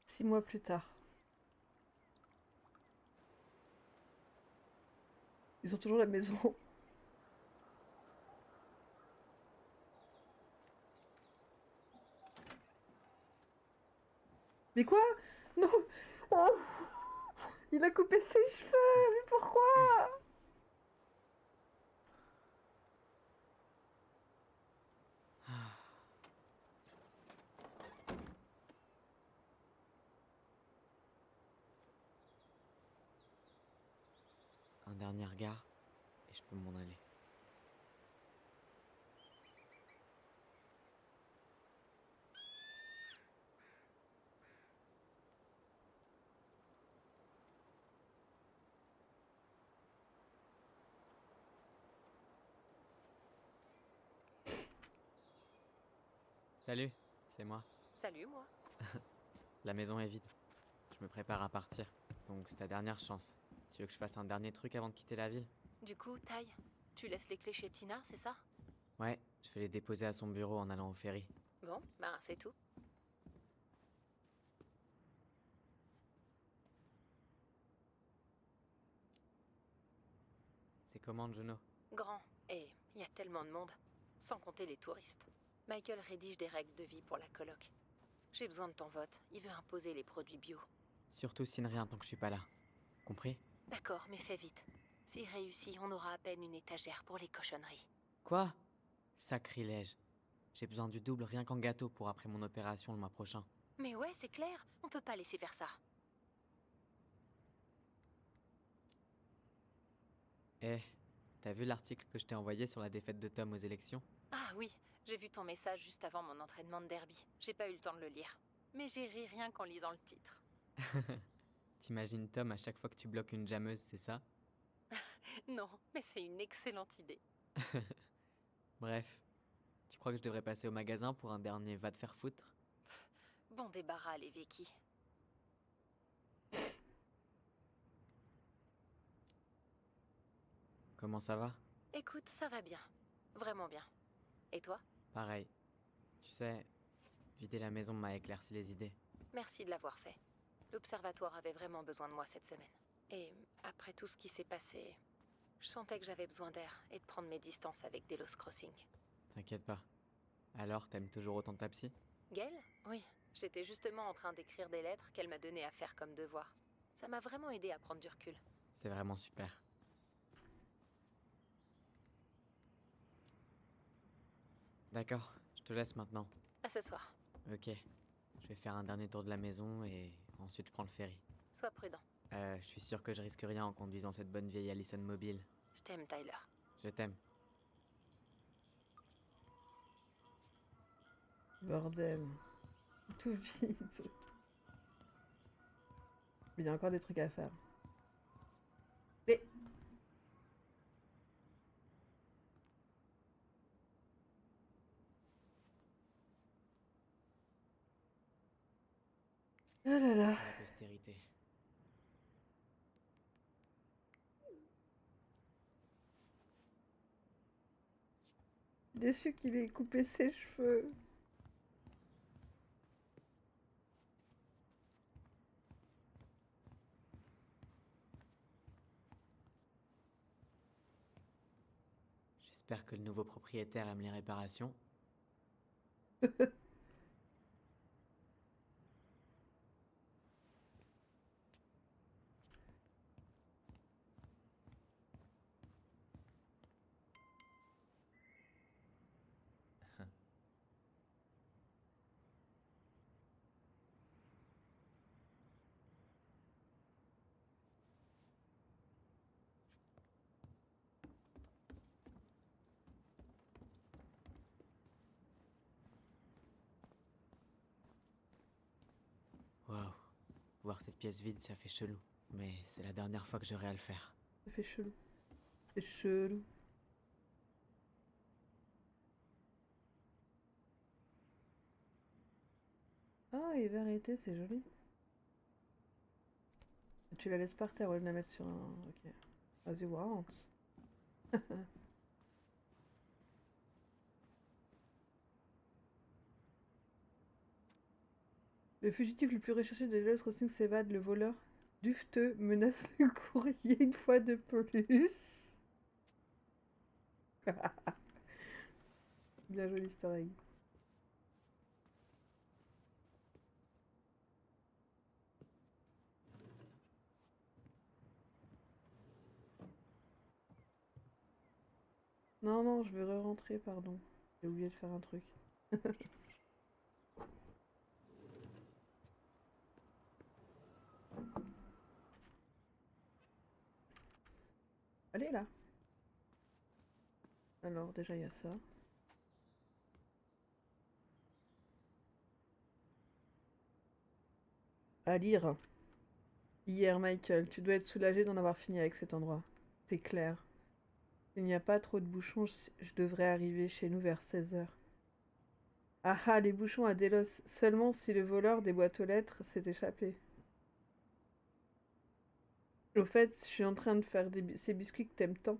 Six mois plus tard. Ils ont toujours la maison. Mais quoi? Non! Oh! Il a coupé ses cheveux! Mais pourquoi? Un dernier regard, et je peux m'en aller. Salut, c'est moi. Salut, moi. La maison est vide. Je me prépare à partir, donc c'est ta dernière chance. Tu veux que je fasse un dernier truc avant de quitter la ville? Du coup, Ty, tu laisses les clés chez Tina, c'est ça? Ouais, je vais les déposer à son bureau en allant au ferry. Bon, ben c'est tout. C'est comment, Juno? Grand. Et il y a tellement de monde. Sans compter les touristes. Michael rédige des règles de vie pour la coloc. J'ai besoin de ton vote. Il veut imposer les produits bio. Surtout signe rien tant que je suis pas là. Compris? D'accord, mais fais vite. S'il réussit, on aura à peine une étagère pour les cochonneries. Quoi? Sacrilège. J'ai besoin du double rien qu'en gâteau pour après mon opération le mois prochain. Mais ouais, c'est clair. On peut pas laisser faire ça. Eh, t'as vu l'article que je t'ai envoyé sur la défaite de Tom aux élections? Ah oui, j'ai vu ton message juste avant mon entraînement de derby. J'ai pas eu le temps de le lire. Mais j'ai ri rien qu'en lisant le titre. T'imagines Tom à chaque fois que tu bloques une jammeuse, c'est ça? Non, mais c'est une excellente idée. Bref, tu crois que je devrais passer au magasin pour un dernier va te faire foutre? Bon débarras, les Vicky. Comment ça va? Écoute, ça va bien. Vraiment bien. Et toi? Pareil. Tu sais, vider la maison m'a éclairci les idées. Merci de l'avoir fait. L'observatoire avait vraiment besoin de moi cette semaine. Et après tout ce qui s'est passé, je sentais que j'avais besoin d'air et de prendre mes distances avec Delos Crossing. T'inquiète pas. Alors, t'aimes toujours autant ta psy? Gail? Oui, j'étais justement en train d'écrire des lettres qu'elle m'a donné à faire comme devoir. Ça m'a vraiment aidé à prendre du recul. C'est vraiment super. D'accord, je te laisse maintenant. À ce soir. Ok. Je vais faire un dernier tour de la maison et ensuite je prends le ferry. Sois prudent. Je suis sûr que je risque rien en conduisant cette bonne vieille Allison mobile. Je t'aime, Tyler. Je t'aime. Bordel. Tout vite. Il y a encore des trucs à faire. Mais... Oh là là. Pour la postérité. Déçu qu'il ait coupé ses cheveux. J'espère que le nouveau propriétaire aime les réparations. Waouh. Voir cette pièce vide, ça fait chelou. Mais c'est la dernière fois que j'aurai à le faire. Ça fait chelou. C'est chelou. Ah, hiver et été, c'est joli. Tu la laisses par terre ou elle la mettre sur un... Ok. As you want. Le fugitif le plus recherché de Delos Crossing s'évade. Le voleur dufteux menace le courrier une fois de plus. Bien joli easter egg. Non, non, je veux re-rentrer, pardon. J'ai oublié de faire un truc. Allez, là. Alors, déjà, il y a ça. À lire. Hier, Michael, tu dois être soulagé d'en avoir fini avec cet endroit. C'est clair. S'il n'y a pas trop de bouchons, je devrais arriver chez nous vers 16 heures. Ah ah, les bouchons à Delos. Seulement si le voleur des boîtes aux lettres s'est échappé. Au fait, je suis en train de faire ces biscuits que t'aimes tant.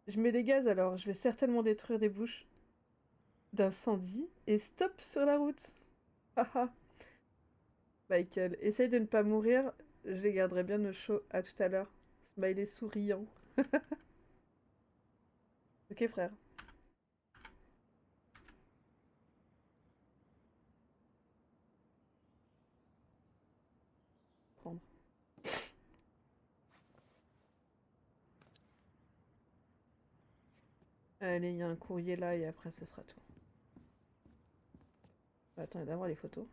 Je mets des gaz alors, je vais certainement détruire des bouches d'incendie et stop sur la route. Haha. Michael, essaye de ne pas mourir, je les garderai bien au chaud. À tout à l'heure. Smiley souriant. Ok, frère. Prendre. Allez, il y a un courrier là et après ce sera tout. Attends, d'abord les photos.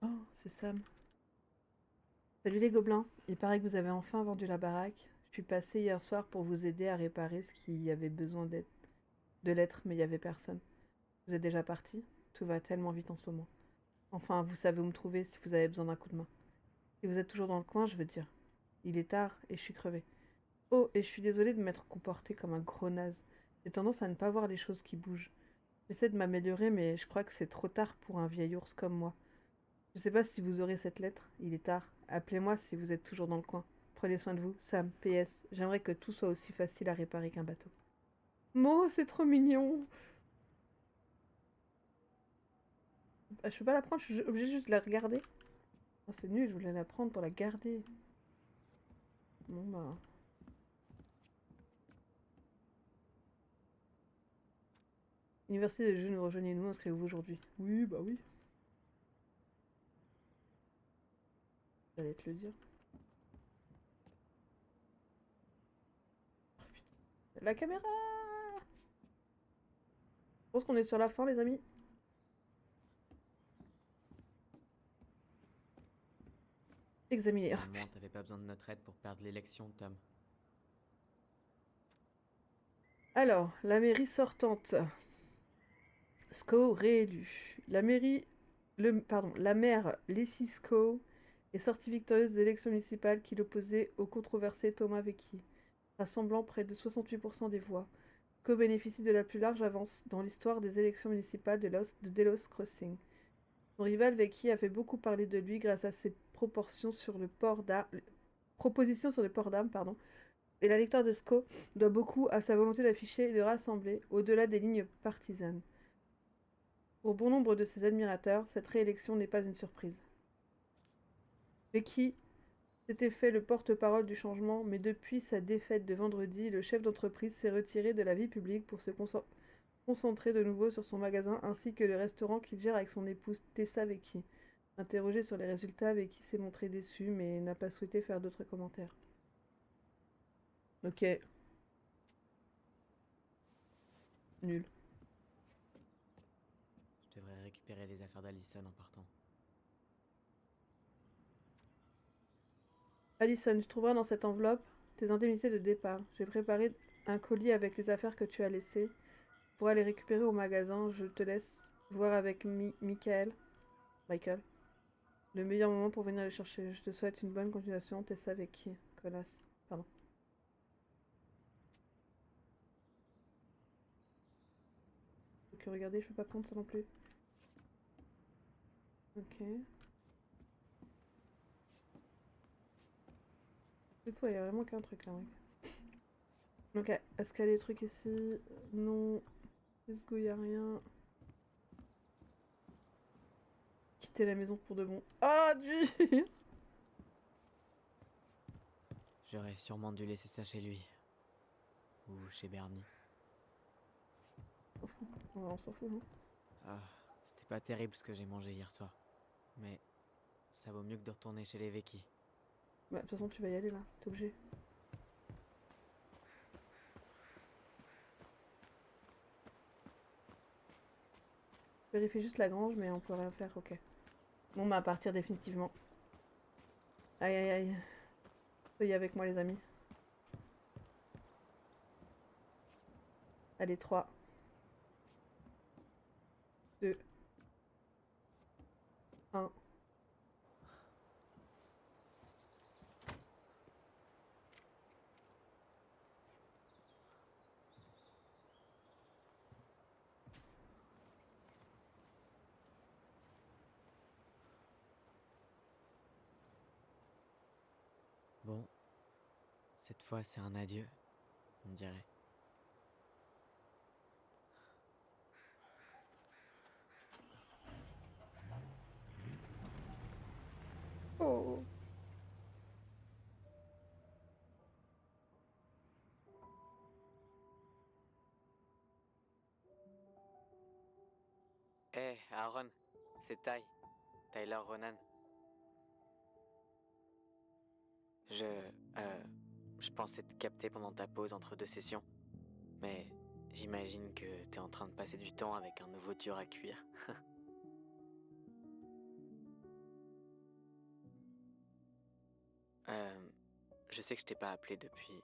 Oh, c'est Sam. Salut les gobelins, il paraît que vous avez enfin vendu la baraque. Je suis passée hier soir pour vous aider à réparer ce qui avait besoin de l'être, mais il n'y avait personne. Vous êtes déjà parti? Tout va tellement vite en ce moment. Enfin, vous savez où me trouver si vous avez besoin d'un coup de main. Si vous êtes toujours dans le coin, je veux dire. Il est tard et je suis crevée. Oh, et je suis désolée de m'être comportée comme un gros naze. J'ai tendance à ne pas voir les choses qui bougent. J'essaie de m'améliorer, mais je crois que c'est trop tard pour un vieil ours comme moi. Je sais pas si vous aurez cette lettre, il est tard. Appelez-moi si vous êtes toujours dans le coin. Prenez soin de vous. Sam, PS. J'aimerais que tout soit aussi facile à réparer qu'un bateau. Mo, c'est trop mignon. Ah, je peux pas la prendre, je suis obligée juste de la regarder. Oh, c'est nul, je voulais la prendre pour la garder. Bon bah... Université de Jeunes, rejoignez-nous, inscrivez-vous aujourd'hui. Oui, bah oui. J'allais te le dire. Oh, putain. La caméra! Je pense qu'on est sur la fin, les amis. Examiner. Au moins, t'avais pas besoin de notre aide pour perdre l'élection, Tom. Alors, la mairie sortante. Sco réélu. La maire Leslie Sco est sortie victorieuse des élections municipales qui l'opposaient au controversé Thomas Vecchi, rassemblant près de 68% des voix. Sco bénéficie de la plus large avance dans l'histoire des élections municipales de Delos Crossing. Son rival Vecchi a fait beaucoup parler de lui grâce à ses propositions sur le port d'armes, et la victoire de Sco doit beaucoup à sa volonté d'afficher et de rassembler au-delà des lignes partisanes. Pour bon nombre de ses admirateurs, cette réélection n'est pas une surprise. Vecchi s'était fait le porte-parole du changement, mais depuis sa défaite de vendredi, le chef d'entreprise s'est retiré de la vie publique pour se concentrer de nouveau sur son magasin ainsi que le restaurant qu'il gère avec son épouse Tessa Vecchi. Interrogé sur les résultats, Vecchi s'est montré déçu, mais n'a pas souhaité faire d'autres commentaires. Ok. Nul. Je devrais récupérer les affaires d'Allison en partant. Alison, tu trouveras dans cette enveloppe tes indemnités de départ. J'ai préparé un colis avec les affaires que tu as laissées. Tu pourras les récupérer au magasin. Je te laisse voir avec Michael. Le meilleur moment pour venir les chercher. Je te souhaite une bonne continuation. Tessa avec qui? Colas. Pardon. Ok, regardez, je peux pas prendre ça non plus. Ok. C'est toi, il y a vraiment qu'un truc là, mec. Ok, est-ce qu'il y a des trucs ici? Non. Let's go, y a rien. Quitter la maison pour de bon. Ah, dur! J'aurais sûrement dû laisser ça chez lui. Ou chez Bernie. On s'en fout, hein. Ah, c'était pas terrible ce que j'ai mangé hier soir. Mais ça vaut mieux que de retourner chez les Vecchi. Bah, de toute façon, tu vas y aller là, t'es obligé. Vérifie juste la grange, mais on peut rien faire, ok. Bon, bah, à partir définitivement. Aïe aïe aïe. Soyez avec moi, les amis. Allez, 3, 2, 1. Bon, cette fois c'est un adieu, on dirait. Oh. Hé, Aaron, c'est Tyler Ronan. Je, je pensais te capter pendant ta pause entre deux sessions, mais j'imagine que t'es en train de passer du temps avec un nouveau dur à cuire. Euh, je sais que je t'ai pas appelé depuis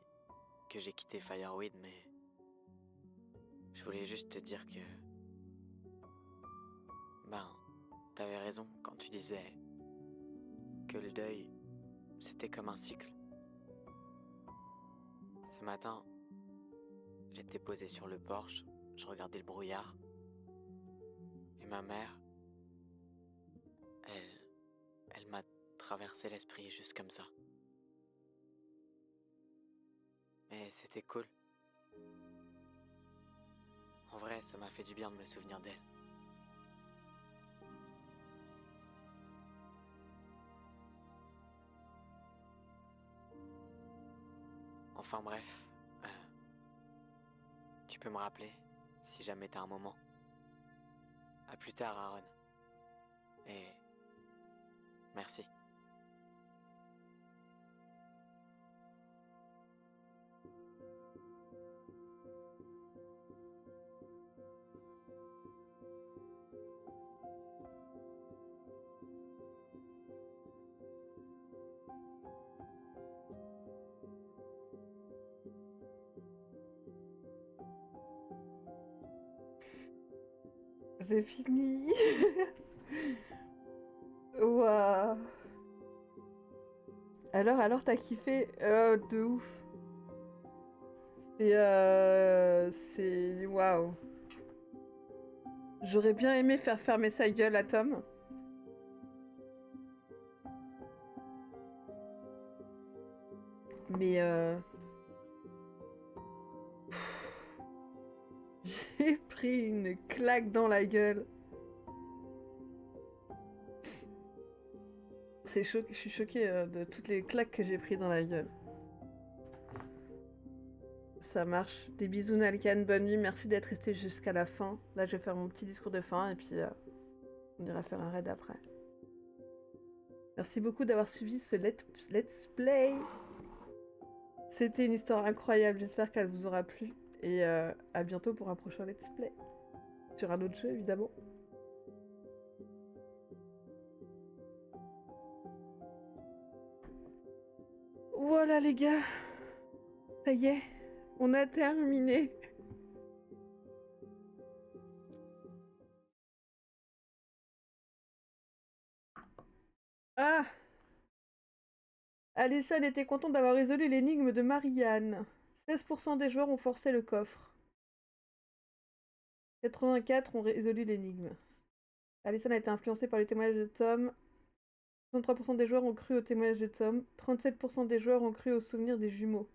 que j'ai quitté Fireweed, mais je voulais juste te dire que, t'avais raison quand tu disais que le deuil, c'était comme un cycle. Ce matin, j'étais posé sur le porche, je regardais le brouillard, et ma mère, elle m'a traversé l'esprit juste comme ça. mais c'était cool. En vrai, ça m'a fait du bien de me souvenir d'elle. Enfin bref, tu peux me rappeler, si jamais t'as un moment. À plus tard, Aaron. Et merci. C'est fini. Waouh. Alors, t'as kiffé? De ouf. C'est... Waouh. J'aurais bien aimé faire fermer sa gueule à Tom. Mais j'ai pris une claque dans la gueule. Je suis choquée de toutes les claques que j'ai pris dans la gueule. Ça marche. Des bisous Nalkan, bonne nuit, merci d'être resté jusqu'à la fin. Là je vais faire mon petit discours de fin et puis on ira faire un raid après. Merci beaucoup d'avoir suivi ce let's play. C'était une histoire incroyable, j'espère qu'elle vous aura plu. Et à bientôt pour un prochain let's play. Sur un autre jeu évidemment. Voilà les gars. Ça y est, on a terminé. Ah! Alison était contente d'avoir résolu l'énigme de Marianne. 16% des joueurs ont forcé le coffre. 84 ont résolu l'énigme. Alison a été influencée par les témoignages de Tom. 63% des joueurs ont cru au témoignage de Tom. 37% des joueurs ont cru aux souvenirs des jumeaux.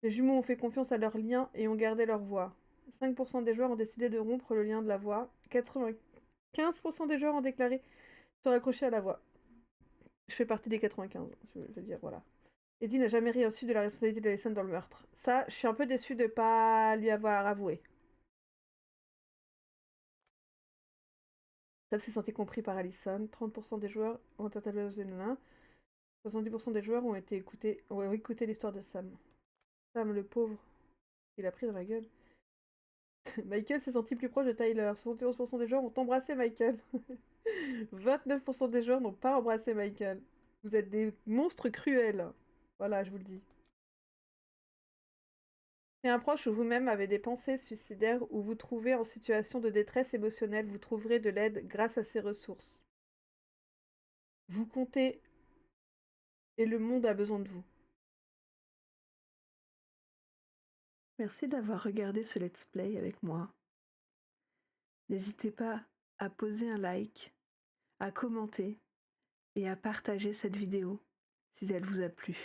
Les jumeaux ont fait confiance à leur lien et ont gardé leur voix. 5% des joueurs ont décidé de rompre le lien de la voix. 95% des joueurs ont déclaré se raccrocher à la voix. Je fais partie des 95, je veux dire, voilà. Eddie n'a jamais rien su de la responsabilité d'Alison dans le meurtre. Ça, je suis un peu déçue de pas lui avoir avoué. Sam s'est senti compris par Alison. 30% des joueurs ont interviewé Nana. 70% des joueurs ont écouté l'histoire de Sam. Sam, le pauvre, il a pris dans la gueule. Michael s'est senti plus proche de Tyler. 71% des joueurs ont embrassé Michael. 29% des joueurs n'ont pas embrassé Michael. Vous êtes des monstres cruels. Voilà, je vous le dis. Si un proche ou vous-même avez des pensées suicidaires ou vous trouvez en situation de détresse émotionnelle, vous trouverez de l'aide grâce à ces ressources. Vous comptez et le monde a besoin de vous. Merci d'avoir regardé ce let's play avec moi. N'hésitez pas à poser un like, à commenter et à partager cette vidéo si elle vous a plu.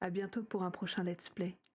À bientôt pour un prochain let's play.